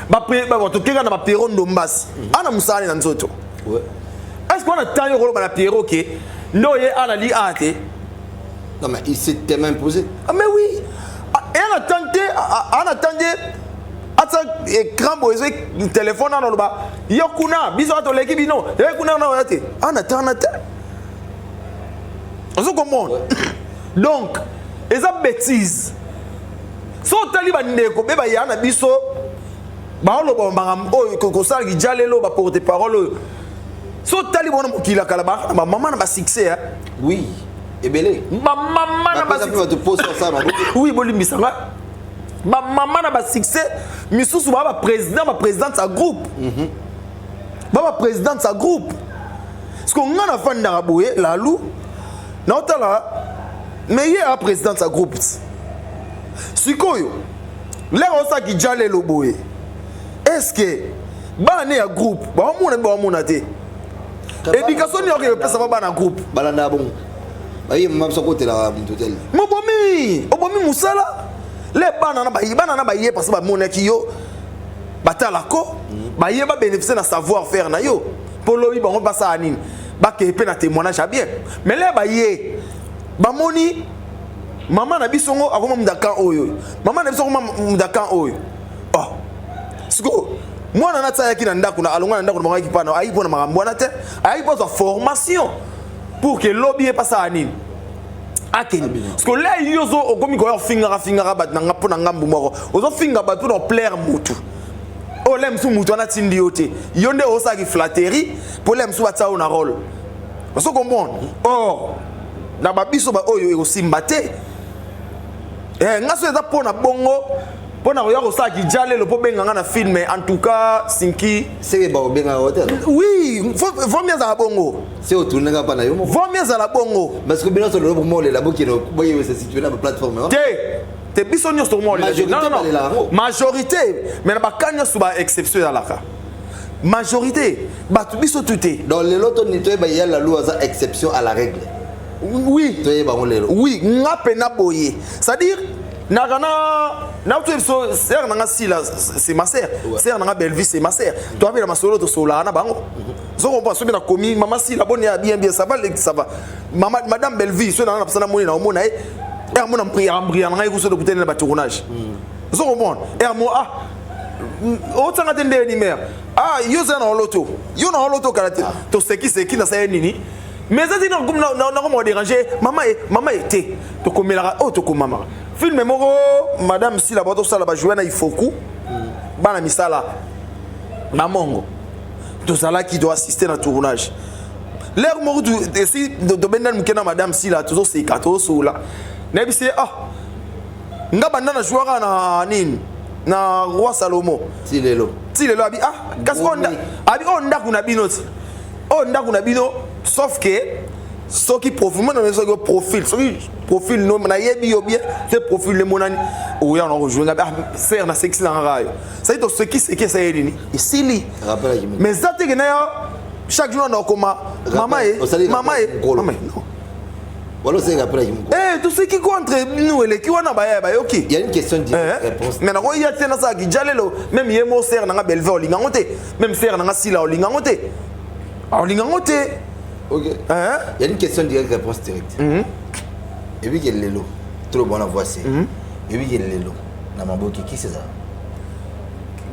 S2: ba tout quelqu'un na ba Pierrot Ndombasi ana musala na nzoto est-ce qu'on a tant yo ba na Pierrot que no ye ana li ate
S3: non mais il s'est tellement imposé
S2: mais oui et on attendait ata écran bozo téléphone na loba yokuna biso ato leki bino yokuna na yate anata on se comprend donc eza bêtise so tali ba ndeko be ba yana biso ba loba mbanga o ko sala ki jalelo ba porte parole so tali bona mokila kala ba maman na ba succès
S3: oui ebele
S2: maman na ba
S3: succès te pose ça
S2: oui bolimbisanga ma maman na ba succès misusu ba présidente sa groupe ba présidente sa groupe parce que ngana fanda raboye la lou na otala mais yé a présidente sa groupe sikoyo lero sa ki jale lo boye est-ce que ba ne ya groupe ba mona te éducation ni ok pesa ba na groupe
S3: balanda bon ba yé mama so côté la hotel
S2: obomi musala les bana na ba yé parce que ba monaki yo batalako ba yé ba bénéficier na savoir faire na yo pour lobi ba on passe à nini ba ke pe na témoignage bien mais les ba yé ba moni maman na bisongo akoma mudaka oyo maman na bisongo mudaka oyo oh siko mwana na tsaya kina ndako na alonga na ndako na mangaki pana ayi pona makambo na te ayi posa formation pour que lobi passe à nini akeni parce que là il y a zo comme ko finga bat na ngapo na ngambu moko ozo finga bat pour plaire mutu o lem su mutu na tindi yote yonde osa ki flatterie pour lem su batsa na rôle on se comprend or na babiso ba oyo e simbate ngaso eza pona bongo pona ko ya ko sa ki jale le po benga na film en tout cas sinki
S3: c'est ba benga hotel
S2: oui faut mieux à bongo
S3: c'est autour na pa na yo
S2: faut mieux à la bongo
S3: parce que bien sur le moment la boki no boye se situer na plateforme
S2: te biso nyo sur moi non majorité mais na bakanya suba exception à la ka majorité ba biso tuté
S3: dans les loto ni to ba ya la loi za exception à la règle
S2: oui
S3: to ba ngolelo
S2: oui ngape na boye c'est-à-dire na tu so sœur na sila c'est ma sœur sœur na Belvi c'est ma sœur toi avec la masolo to sola na bango zo on pense bien na komi maman sila bonne bien ça va maman madame Belvi so na pasana moni na omona e mona mbria na ikuso de kutena ba tournage zo on et moi o tsanga tende ni mère yo za na loto karate to seki na sa nini mais ça dit non comme déranger maman était to komela to ko maman film moko madame si la bato sala ba jouer na ifoku bana misala na mongo to sala qui doit assister na tournage l'air moko de si de bendan mukena madame si la toujours c'est 14 sola na bi c'est nga banda na jouer na nini na roi Salomo
S3: si lelo
S2: abi kasi onda kuna binoti onda kuna bino sauf que ce qui profil moi dans ce profil profil non na yebi yo bien c'est profil le monani ou ya on rejoindre faire na sexy na rayo ça dit ce qui c'est que ça yeli ici li mais ça te que na chaque jour on a comme maman non.
S3: Voilà, c'est après.
S2: Tout ce qui contre nous et les qui ont ok.
S3: Il y a une question de réponse.
S2: Mais non, il y a tellement ça qui jalelo. Même hier mon sœur n'a belle vol lingangote. Même sœur n'a sila lingangote. Alors lingangote.
S3: Ok. Il y a une question de réponse directe. Et puis il y a le lot. Trop bon à voir c'est. Et puis il y a le lot. Na maboki qui c'est ça?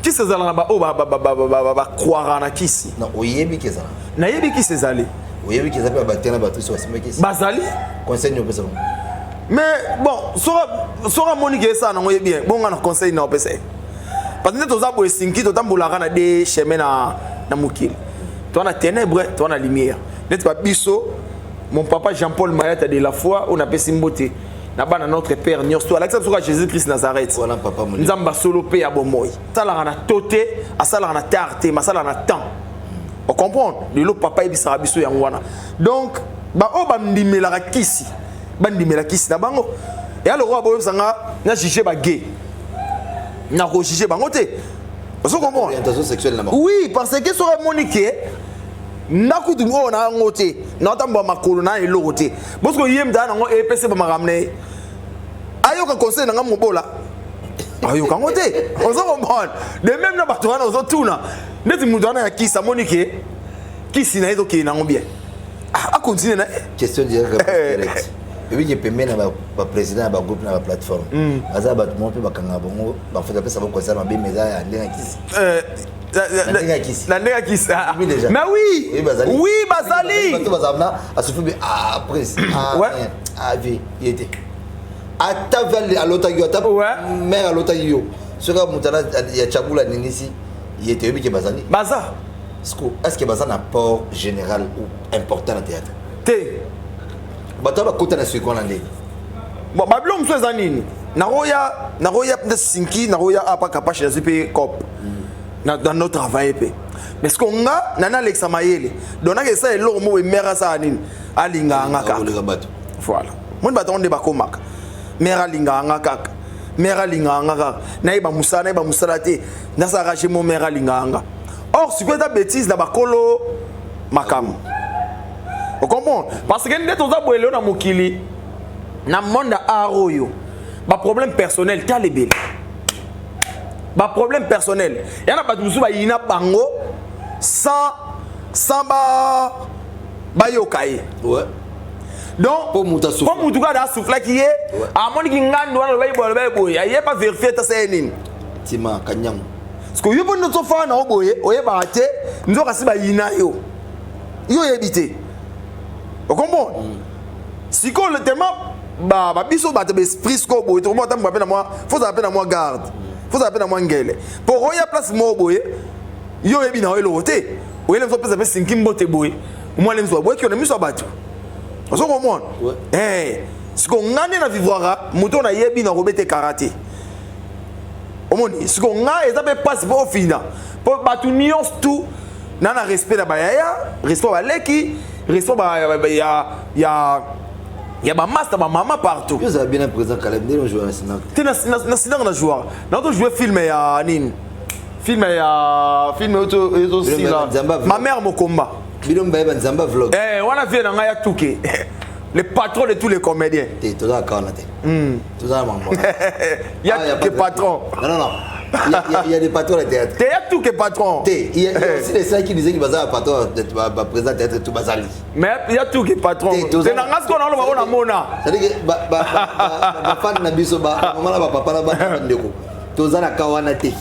S2: Qui c'est ça là bas oh ba croire na kisi.
S3: Non, oyebi qui c'est ça?
S2: Na yebi qui c'est allé.
S3: Oyebi qui s'appelle battre battu sur ce mec ici.
S2: Bazali.
S3: Conseil nous peut
S2: Mais bon, sera Monique ça non bien. Bon on a conseil na opesa. Parce que tu as beau sinki tu tambola na des chemins na mukil. Tu as ténèbres, tu as lumière. N'est pas biso. Mon papa Jean-Paul Mayata de la foi, on appelle Simboté. Naba na notre père Nyosto, Alexandre Soka Jésus-Christ Nazareth.
S3: Voilà papa mon.
S2: Nzamba solo pe ya bomoy. Ça la na toté, ça la na tarte, mais ça la na temps. On comprend. Le papa et bisara biso ya ngwana. Donc ba o ba ndimela ka kisi. Ba ndimela kisi na bango. Et alors roi boyo sanga na jugé ba gay. Na ko jugé bango te. Vous comprenez?
S3: Orientation sexuelle là-bas.
S2: Oui, parce que sera Monique nakutu ngo na ngote na tamba makolo na elote parce que yem dana ngo EPC ba maramne ayo ka conseil na ngamobola ayo ka ngote ozo comprendre de même na bato wana ozo tuna neti mutu wana ya kisa Monique kisi na ezo ki na ngobien a continuer na
S3: question directe. Et puis il peut mettre ba président ba groupe na ba plateforme aza ba tout monde ba kanga bongo ba fait appeler ça ba conseil ma be meza ya ndenga kisi la nega kisi.
S2: Mais oui, oui, Bazali.
S3: Après, il était. À ta vallée, à l'autre, mère à l'autre, ce que Moutana, il y a Chaboula Ninisi, il était qui Bazali.
S2: Baza.
S3: Est-ce que Baza a un apport général ou important dans le théâtre?
S2: Té.
S3: Bato va côté de ce qu'on a dit.
S2: Bon, Babylon, c'est Zanini. Naroya, de Sinki, Naroya, a pas capable de se cop. Dans notre travail. Mais ce qu'on a, Nana Alexa Mayele. Donc, on a ça et l'homme et mère Sanin. Alinga Angaka. Voilà. Mon bâton de Bakomak. Mère Alinga Angaka. Mère Alinga Angaka. Naïba Moussa, Naïba Moussalate. Nasa raché mon mère Alinga Anga. Or, ce que tu as bêtise, dans Bakolo Makam. Vous comprenez? Parce que nous sommes tous les dans Mokili. Dans le monde Aroyo. Ba problème personnel, tu as les belles. Ba problème personnel. Il y a pas de souci, il y a bango sans ba yokai.
S3: Ouais.
S2: Donc pour mutuka da souffler qui est à mon qui ngando na ba boy, il y a pas vérifier ta sénine.
S3: Tima kanyam.
S2: Parce que yo bon notre fa na oboye, oye ba te, nzo kasi ba yina yo. Yo éviter. Vous comprenez? Si qu'on le tellement ba biso ba te esprit ko boy, to mo tam ba na moi, faut appeler na moi garde. Faut appeler à moi ngele pour roya place mo boye yo ebi na elo te o ele so pesa pesa nkimbo te boye moi le nzo boye ki on a mis so batu on se comprend ce qu'on ngane na vivra muto na yebi na robete karaté o moni ce qu'on a ezabe passe pour fina pour batu nions tout na respect na bayaya respect ba leki respect ba il y a ma master, ma maman partout.
S3: Vous avez bien présent Caleb, nous jouons à Sinak.
S2: Tu es dans joueur. Nous avons joué film et Nine. Film aussi là. Ma mère mon combat.
S3: Bidon Baye Nzamba vlog.
S2: On a vu dans Ngaya Touké. Le patron de tous les comédiens.
S3: Tu es tout à quand là. Tout à maman.
S2: Il y a que patron.
S3: Non. Il y a des patrons de théâtre.
S2: Il y a tout que patron.
S3: Il y a aussi des gens qui disaient que Bazar patron de président de théâtre tout Bazali.
S2: Mais il y a tout que patron. C'est dans ce qu'on a on mona.
S3: C'est-à-dire que ma fan na biso ba maman la papa la ba ndeko. Tozana kawana te.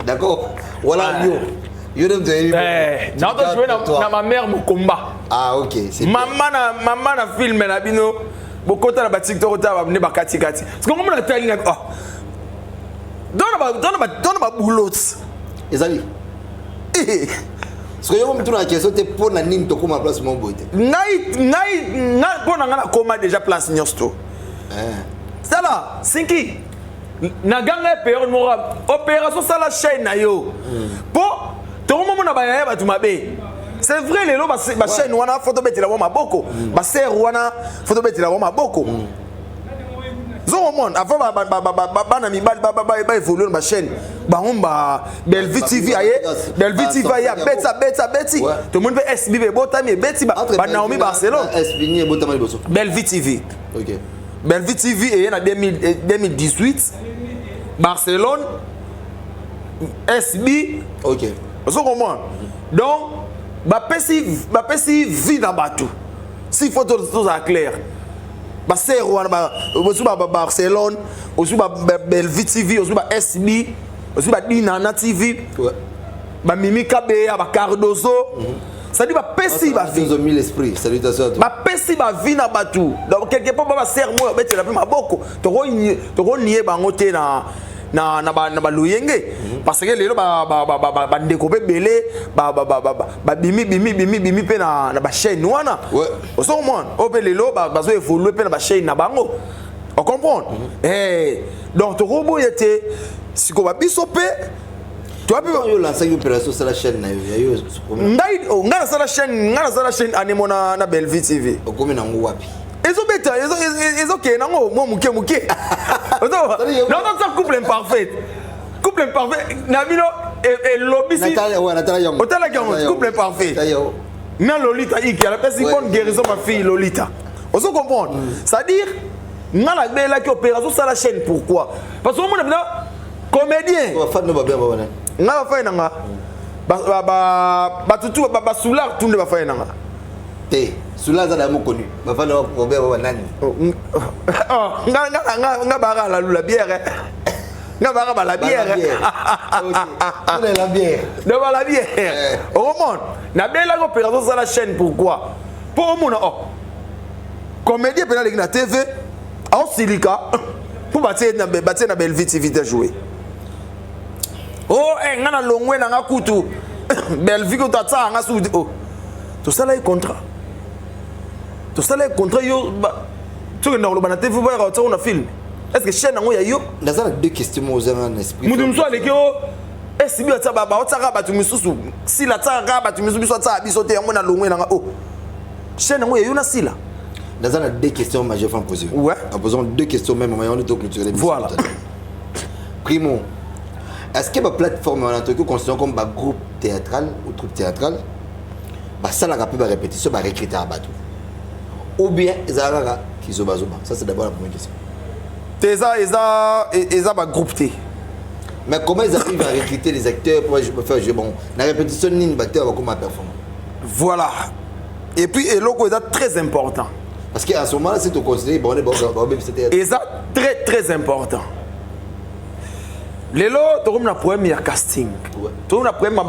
S3: D'accord? Voilà yo. Yo dem te.
S2: Non, je jouer dans ma mère mon combat.
S3: Ah OK, c'est
S2: maman na film na bino. Bokota na ba TikTok ta ba ne ba kati. Parce que moi na telling Donne ma boulotte.
S3: Ezali. Parce que yo me tourne la question te pour na nini to comme place mon boy.
S2: Ngai pour na ngana koma déjà place nyosto. Ça là, Sinki. Na ganga période mora opération ça la chaîne na yo. Pour to moment na ba ya ba tumabe. C'est vrai les lo ba chaîne wana photo betela wa maboko. Ba ser wana photo betela wa maboko. monde avant bana mibali ba évoluer na chaîne ba Bellevue TV aye Bellevue TV aye beti tout le monde veut SBB botami beti ba Naomi Barcelone
S3: SBB botami boso
S2: Bellevue TV.
S3: OK.
S2: Bellevue TV est en 2018 Barcelone SB.
S3: OK.
S2: Vous comprenez? Donc bapesi vie dans bateau. S'il faut tout clair. Aussi Barcelone, aussi Bellevue TV, aussi SB, aussi Dinana TV, Mimi Kabea, Cardozo. Ça dit pesi ba vie.
S3: Ils ont mis l'esprit. Salutations à toi.
S2: Pesi ba vie na bateau. Donc quelque part ba serre moi bete la ma boko. Toko nié bango te na luyenge parce que lelo ba ndeko belé ba bimi pe na ba chaîne wana au son monde o pe lelo ba zo évoluer pe na ba chaîne na bango on comprend donc to robo yete siko ba biso pe tu as pu
S3: lancer une opération sur la chaîne na yo
S2: ngana sur la chaîne anemona na Bellevue TV
S3: o komi na wapi
S2: Ils ont ok, non, moi, mouké. Non, ça couple imparfait. Couple imparfait. Nabino et lobby. Couple imparfait. Na Lolita, il y a la personne qui guérison ma fille Lolita. On se comprend. C'est-à-dire, n'a la belle qui opération sur la chaîne. Pourquoi? Parce que moi, comédien. N'a pas fait nanga. Tout soulard tout ne va faire nanga.
S3: Cela ça d'amour connu. Va falloir problème wa nani.
S2: Nga bara la bière. Nga bara la bière.
S3: On est la bière.
S2: De la bière. Au monde, na belle opération sur la chaîne pourquoi? Pour mon comédien pénal na TV en silica pour bâtir na Bellevue TV de jouer. Oh, nga na longwe na nga kutu. Bellevue ko tata nga sou oh. Tout ça là est contrat. Tout ça là est contrat yo tu que dans le banate vous voir on a film. Est-ce que chaîne ngo ya yo?
S3: Là ça deux questions aux en esprit.
S2: Mudu so aleke o esi bi otsa baba otsa ba tu misusu. Si la tsa ba tu misusu otsa biso te ngo na longwe na nga oh. Chaîne ngo ya yo na sila.
S3: Là ça deux questions majeures faut poser.
S2: Ouais.
S3: En posant deux questions même on est clôturer.
S2: Voilà.
S3: Primo. Est-ce que ma plateforme en tant que considéré comme un groupe théâtral ou troupe théâtrale ça la rapide répétition recruter à bateau ou bien ezara qui zoba ça c'est d'abord la première question.
S2: Eza ba groupe T.
S3: Mais comment ils arrivent à recruter les acteurs pour faire jeu bon la répétition ni acteur va comment performer.
S2: Voilà. Et puis eloko est très important
S3: parce qu'à ce moment là c'est tout considéré bon c'était
S2: eza très important. Lelo to comme na premier casting. To na premier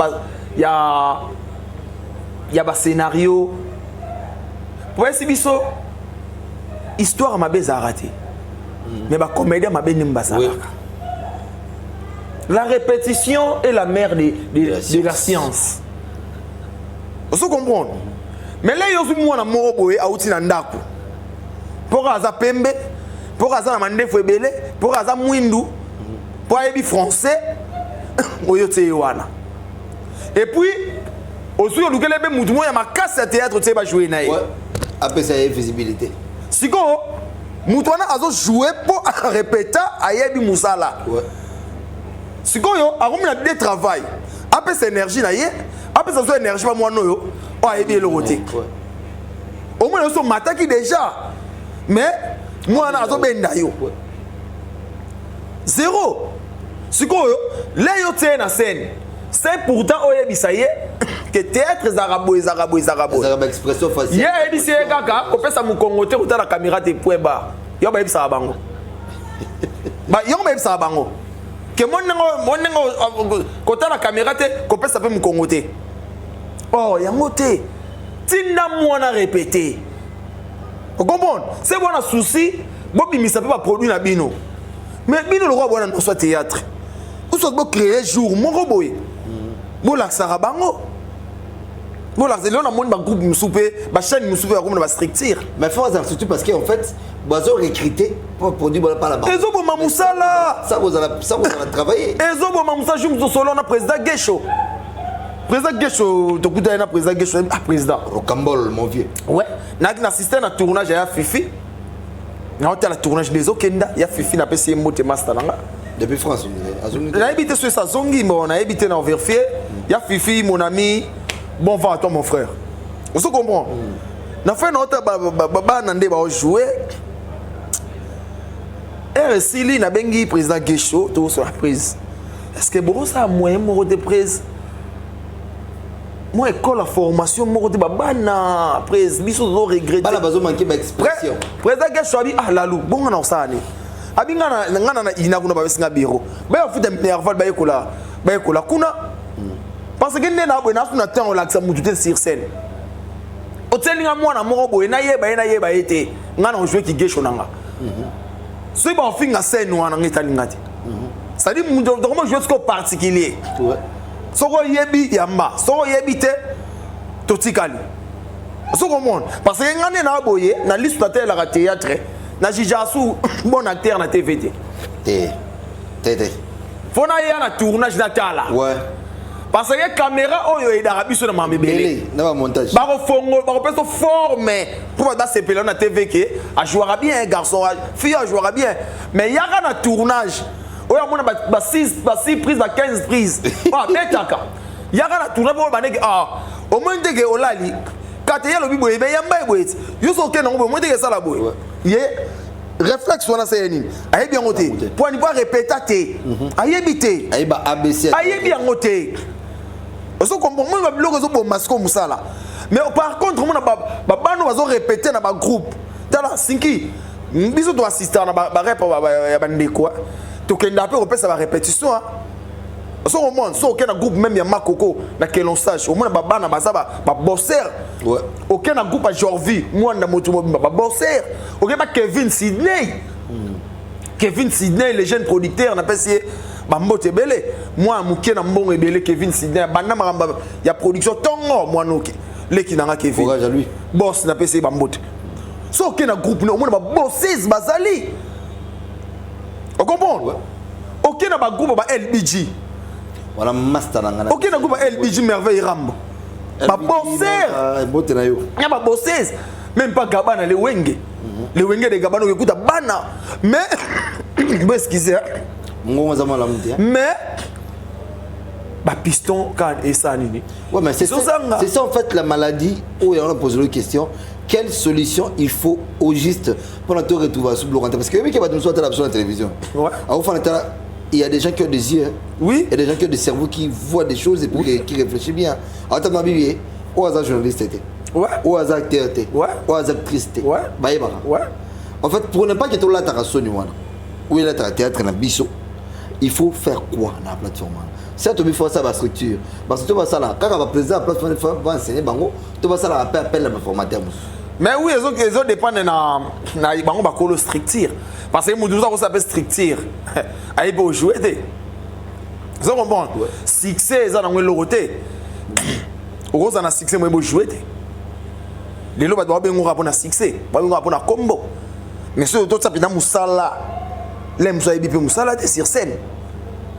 S2: il y a un scénario. Pour essayer biso histoire ma beza raté. Mais ma comédie ma ben mbasaka. La répétition est la mère de la science. Vous comprenez? Mais là yo suis moi na moroboé auti na ndako. Pour aza pembe, pour aza na mandefo ebele, pour aza mwindu, pour ayebi français, oyo te wana. Et puis aussi, on a un mouvement qui casse le théâtre qui va jouer.
S3: Après ça, il y a visibilité.
S2: Si on a joué pour répéter, il y a un moussala. Si on a des travail, après cette énergie, après cette énergie, on a un côté. Au moins, on a attaqué déjà. Mais moi, on a un zéro. Si on a une scène, c'est pourtant que théâtre zarabo.
S3: Expression facile.
S2: Yeah, ebi se kaka, ko pesa mu kongote ko tala caméra te point ba. Yo ba ebisa bango. Ba yo ba ebisa bango. Que mon ko tala caméra te ko pesa pe mu kongote. Oh, yango te. Tinda mwana répéter. Vous comprenez? C'est bon un souci, bon bimisa pe ba produit na bino. Mais bino le roi bona no soit théâtre. Ou soit bo créer jour mon roboy. Bo la sarabango. Bon là, c'est là on a un groupe musoupé, ma chaîne musoupé comme on va strictir.
S3: Mais faut surtout parce qu'en fait, bazo recruter pour produire par la banque.
S2: Ezo bo mamoussa là.
S3: Ça vous allez travailler.
S2: Ezo bo mamoussa joue au salon na président Gesho. Président Gesho, to kuta na président Gesho, président
S3: Rocambole mon vieux.
S2: Ouais, na assisté na tournage à Fifi. na hôtel la tournage des okenda ya fifi na pesi mbote master nanga
S3: depuis France
S2: na habité sur sa zongi mais on a habité na vérifier ya fifi mon ami bon vent à toi mon frère on se comprend na fait na hôtel ba na nde ba jouer RSili na bengi président Guécho tout sur la prise est-ce que bon ça moyen mot de prise moi école la formation mot de bana prise biso do regretter
S3: bana bazo manquer ba expression
S2: président Guécho abi ah lalu bon na osani abi ngana na ina kuna ba singa bureau ba futa nerval ba ekola kuna parce que nena bo na suna temps la mututé sur scène otelinga mwana moko boye na yeba ete ngana on jouer ki Guécho nanga si bon finga scène wana ngita lingati ça dit donc moi je suis particulier soko yebi yamba soko yebite totikali soko monde parce que ngane na boye na liste de la théâtre na jijasu bon acteur na TVT fona ya na tournage na tala
S3: ouais
S2: parce que caméra oyo edara biso na mambebele
S3: na ba montage
S2: ba fongo ba peso forme pour ba sepela na TV que a jouera bien un garçon fille a jouera bien mais yaka na tournage oya mona ba 6 prises ba 15 prises ba betaka yaka na tournage ba nege au moins ndege olali kate yelo biboye be yamba eboyeti yoso ke na ngo mo ndege sala boye ye réflexe wana c'est nini aye bien ngoté pour ni pas répéter aye bité
S3: aye ba ABC
S2: aye bien ngoté oso comprend moi ba biloko zo bo masco musala mais par contre moi ba bano bazo répéter na ba groupe tala sinki biso to assistant na ba rep ya bandeko to kenda pe repesa ba répétition oso comprend so aucun groupe même ya makoko na kelon stage au moins ba bana bazaba ba bosser
S3: ouais
S2: aucun groupe à Jorvi moi na moto ba bosser aucun ba Kevin Sydney les jeunes producteurs na pesier bambote belé moi muké na mbongo belé Kevin Sydney banda maramba ya production tongo moi noki leki nanga Kevin
S3: courage à lui
S2: boss na pesier bambote so aucun groupe no moi ba bosses bazali on comprend aucun ba groupe ba LBG
S3: voilà master nanga
S2: aucun groupe ba LBG merveille rambo ba bosser
S3: bote na yo
S2: ya ba bosses même pas Gabana le wenge de Gabana écoute bana mais bon excusez mais bah piston quand et ça nini
S3: ouais mais c'est ça en fait la maladie où on a posé la question quelle solution il faut au juste pour te retrouver sous bloc parce que même qu'il va nous sortir sur la télévision
S2: ouais
S3: il y a des gens qui ont des yeux
S2: oui
S3: il y a des gens qui ont des cerveaux qui voient des choses et puis qui réfléchissent bien alors tu m'as dit au hasard journaliste
S2: ouais
S3: au hasard acteur
S2: ouais
S3: au hasard actrice
S2: ouais
S3: ouais en fait pour ne pas que tout là ta sonne où il est à théâtre na biso il faut faire quoi dans la plateforme si tu veux faire ça la structure parce que tu vas ça là quand on va présenter la plateforme va enseigner bango tu vas ça là appel le formateur
S2: mais oui les autres dépendent na bango ba kolo structure parce que muduza ko s'appelle structure ayi bo jouer de ça comprend succès ça na ngelo côté okoza na succès mo bo jouer de lelo ba doit bengo rapona succès ba bengo rapona combo mais ce tout ça pina musala l'aime ça ebipe musala de sur scène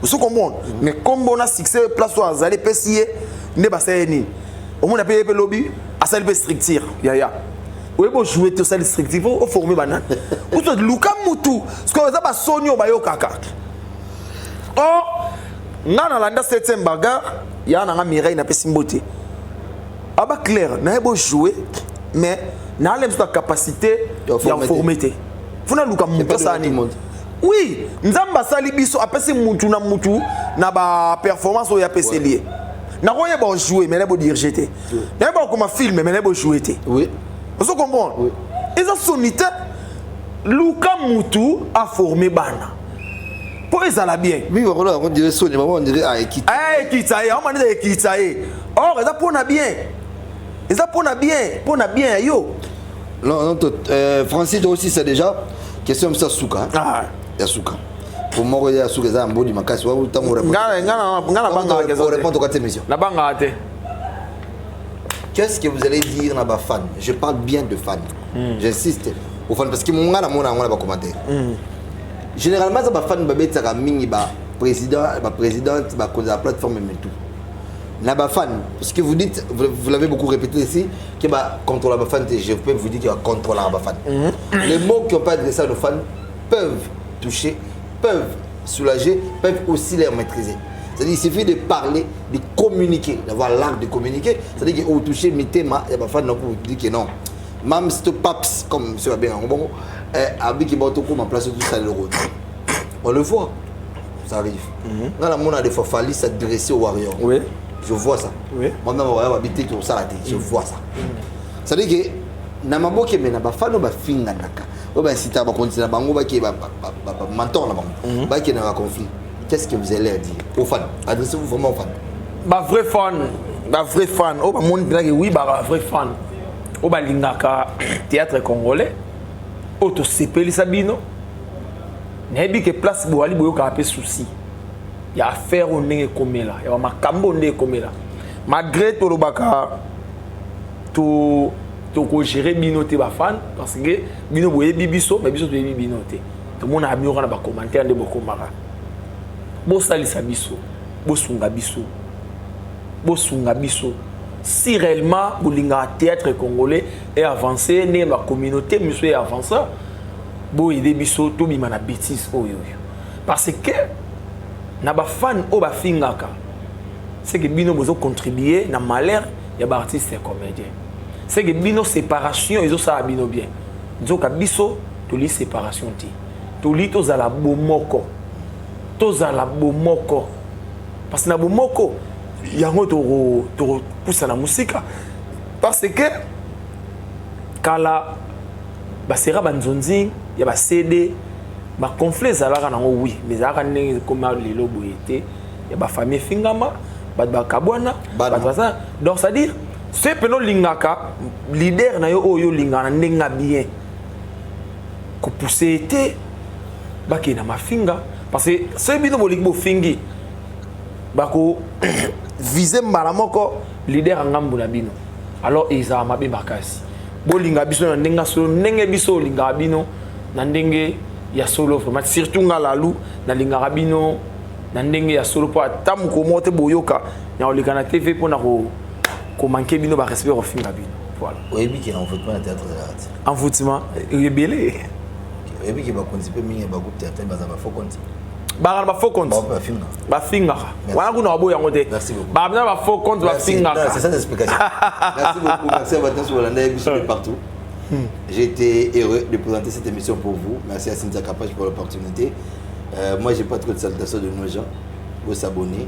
S2: vous comprenez mais combo na succès place où azali pesier ne ba seni au monde payer lobby à ça le structure ya oui bon jouer tout ça le structure au former banane ou toi luka mutu ce que ça ba sonio ba yo kaka oh ngana landa 7e bagarre ya na Mireille na pesimbote aba clair na bo jouer mais na l'aime sa capacité ya former funa luka mutu ça ni oui nzamba sali biso apesi mutu na ba performance o ya peselier na koye ba jouer mais na bo dire jeter na ba comme film mais na bo jouer té
S3: oui
S2: vous comprenez oui eza sonité luka mutu a formé bana pour ezala bien
S3: oui on dirait sonné on dirait équipe
S2: on m'a dit équipe or eza pona bien yo
S3: non Francis aussi c'est déjà question comme ça souka ya souka pour moi ya souka za mbodi makasi wa utango
S2: ngana banga
S3: pour répondre à cette émission
S2: na banga ate
S3: qu'est-ce que vous allez dire na ba fan je parle bien de fan j'insiste aux fans parce que mon ngana mona ngona ba commentaire généralement ça ba fan ba betaka mingi ba présidente ba cause la plateforme et tout Nabafan, parce que vous dites, vous l'avez beaucoup répété ici, que contrôle la fan, je peux vous dire qu'il y a contrôle la fan. Les mots qui n'ont pas adressé à nos fans peuvent toucher, peuvent soulager, peuvent aussi les maîtriser. C'est-à-dire qu'il suffit de parler, de communiquer, d'avoir l'art de communiquer. C'est-à-dire qu'il toucher mes thèmes, il y a des fans qui vous disent que non. Même si tu paps, comme M. Abé en bon, Abé qui va tout ma place tout ça le route. On le voit, ça arrive. Dans la monde a des fois fallu s'adresser aux warriors.
S2: Oui.
S3: Je vois ça.
S2: Oui.
S3: Moi-même, on va habiter tout ça. Je vois ça. C'est-à-dire que, Namabo qui est maintenant, fano ba finga naka. Oba si tu as continué, bango ba qui est mentor là bas. Ba qui est dans un conflit. Qu'est-ce que vous allez dire aux fans? Adressez-vous vraiment aux fans.
S2: Ba vrai fan. Oh, ba monde que oui, ba vrai fan. Oh, ba lingaka théâtre congolais. Oh, to sepeli sabino. Nebi que place boali boyo ka pe souci. Il y a affaire au nez comme là. Il y a ma cambo nez comme là. Malgré tout le baka, tout gérer binoté ba fan parce que bino boye bibiso, mais biso to yebi binoté. Tout le monde a mis on a ba commentaire de beaucoup mara. Bo salisa biso, bo sunga biso. Si réellement bolinga théâtre congolais est avancé, né ma communauté monsieur est avancé, bo aider biso to bima na bêtise oyo. Parce que na ba fan o ba fingaka c'est que bino bozo contribuer na malheur ya ba artiste et comédien c'est que bino séparation ezo sa bino bien nzoka biso to li séparation ti to li to zala bomoko parce que na bomoko yango to poussa na musika parce que kala ba sera banzonzi ya ba CD ba conflit ezalaka nango oui mais ezalaka ndenge koma lelo boyete ya ba famille fingama ba kabwana ba ça donc c'est à dire c'est peno lingaka leader na yo oyo lingana ndenga bien ko pousser été ba ke na mafinga parce que c'est bino bolikbo fingi ba ko viser maramoko leader ngambu na bino alors ezama mabe bakasi bolinga biso na ndenga solo ndenge biso linga bino na ndenge ya solo vraiment surtout ngalalu na lingaka bino na ndenge ya solo po atamu ko mote boyoka na olika na TV po na ko manquer bino ba respect ofinga bino voilà
S3: oyebi ki en football na théâtre
S2: en football rebelle
S3: oyebi ki ba konzipe mingi ba groupe théâtre ba za ba faux compte
S2: ba faux compte ba finga wana kuna boya ngote ba bna ba faux compte ba finga
S3: c'est ça l'explication. Merci beaucoup merci à votre sur l'année partout. J'ai été heureux de présenter cette émission pour vous. Merci à Cynthia Kapach pour l'opportunité. Moi, j'ai pas trop de salutations de nos gens. Vous s'abonner,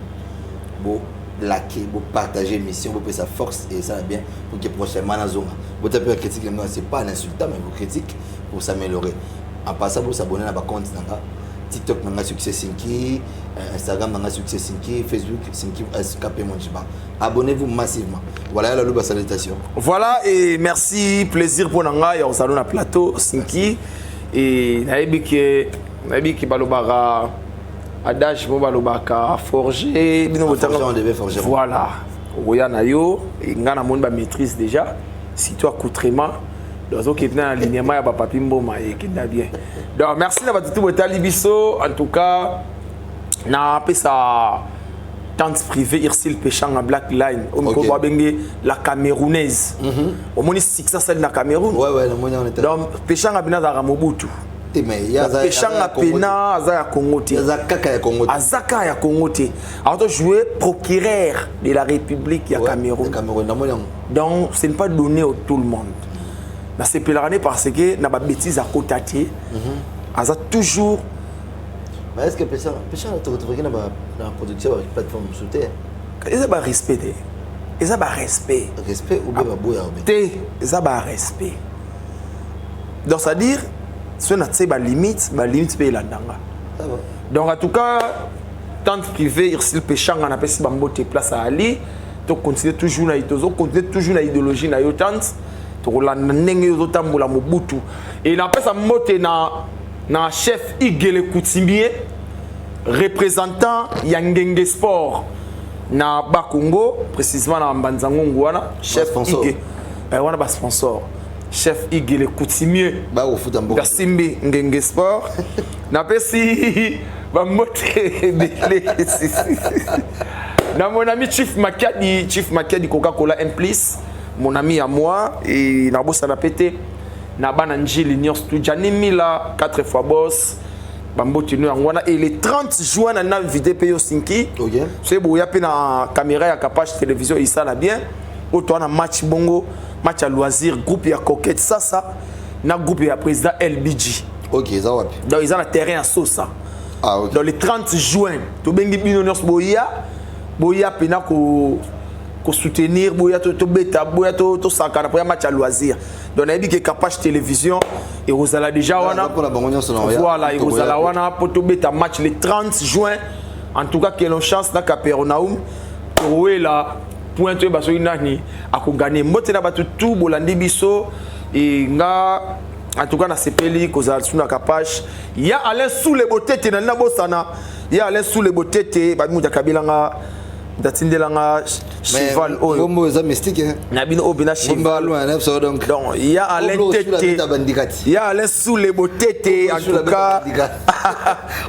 S3: vous liker, vous partager l'émission, vous faire sa force et ça va bien pour que prochainement, vous tapez la critique, c'est pas un insultant, mais vous critiquez pour s'améliorer. En passant, vous s'abonner à ma compte TikTok, nanga succès Sinki, Instagram, nanga succès Sinki, Facebook, Sinki, SKP Monjiba. Abonnez-vous massivement. Voilà la louba salutation.
S2: Voilà et merci, plaisir pour nanga et on salon à plateau Sinki et naebi ki balobara adage mo balobaka forger bino
S3: on devait forger.
S2: Voilà. Oya na yo et ngana monde ba maîtrise déjà si toi accoutrement donc ok dans l'alignement ya ba papi mboma et qui n'a bien. Donc merci na batutu botali biso en tout cas na pesa tante privée Irsil Péchanga Black Line on ko ba bengi la camerounaise au moni 600 celle na Cameroun
S3: ouais on était
S2: donc Péchanga bina za Mobutu
S3: mais ya za
S2: Péchanga pena za ya Congo te azaka ya Congo te alors jouer procureur de la République ya Cameroun donc ce n'est pas donné à tout le monde. C'est pélarné parce que n'a pas bêtise à côté a toujours
S3: mais est-ce que Péchanga te retrouver dans la production avec plateforme sous terre
S2: ils ont pas respecté ils ont pas respect
S3: ou bien boya
S2: ils ont pas respect donc ça dire si on a ces limite paye la danga donc en tout cas tant privé Irsil Péchanga n'a pas si bambo te place à Ali tu continues toujours na itozo continuer toujours na idéologie na yo tant et il appelle ça moté na chef Igele Coutimbier représentant Yangenge Sport na Bakongo précisément na Mbanzango Ngwana chef Igele wana ba sponsor chef Igele Coutimbier
S3: ba au foot ambo
S2: Simbi Ngenge Sport na pesi ba moté Na mon ami Chief Makadi Coca-Cola Implis, mon ami à moi, et na bossa na pété, na bananji l'union studio, Mila, 4 fois boss, Bambo Tino Angwana, et le 30 juin, on a vidéo Peyo Sinki, c'est beau, il y a une caméra, il y a capage télévision, il s'en a bien, autant un match bongo, match à loisir, groupe, il y a coquette, ça, na groupe, il y a président LBG.
S3: Ok, ça va.
S2: Donc, ils ont un terrain à Sosa.
S3: Ah, ok.
S2: Dans le 30 juin, tu bengi binoners boya pena ko soutenir boya to beta boya to sakana pour un match à loisir. Donc on a dit que capage télévision et vous allez déjà wana voilà et vous allez wana pour to beta match le 30 juin. En tout cas quelle chance na Capernaum pour la pointe baso inani à ko gagner motena batu tout bolandi biso et nga. En tout cas, na sepeli kozal suna kapage. Il y a Alain sous les botetes na bosana. Il y a Alain sous les botetes ba mu takabila nga datindelanga cheval oyo.
S3: Bombo za mystique hein.
S2: Na bino obina cheval.
S3: Donc
S2: il y a Alain tete. Il y a Alain sous les botetes en tout cas.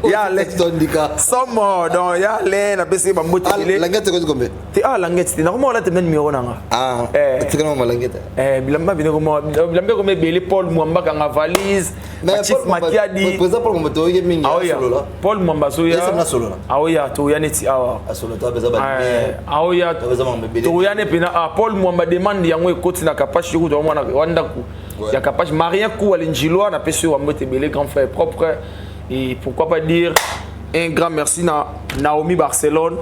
S2: Il y a Alain
S3: Tondika.
S2: Somo donc il y a Alain na pesi ba motile.
S3: Langette ko combien?
S2: Te langette c'est normalement là te même numéro nanga.
S3: Ah. C'est comment langette?
S2: Bilamba bino comment bilamba comme belé Paul Mwamba kanga valise. Chief Makiadi.
S3: Pour exemple pour moto mingi solo là.
S2: Paul Mwamba so ya. Ah oui, to ya neti awa.
S3: Solo to beza ba.
S2: Ah oui, to ya ne pena Paul Mwamba demande yango ekoti na kapage ku to mwana wanda ku. Ya kapage Marien ku alinjilwa na pesi wa mbote belé grand frère propre et pourquoi pas dire un grand merci na Naomi Barcelone.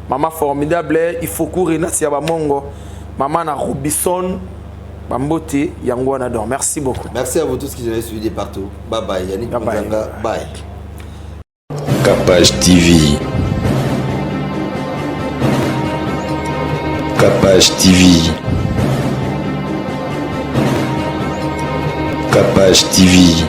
S2: Maman formidable, il faut courir na tia ba mongo. Maman na Robinson Bambote Yangwana d'or. Merci beaucoup.
S3: Merci à vous tous qui nous avez suivis partout. Bye bye Yannick Muzanga. Bye.
S1: Capage TV. Capage TV. Capage TV.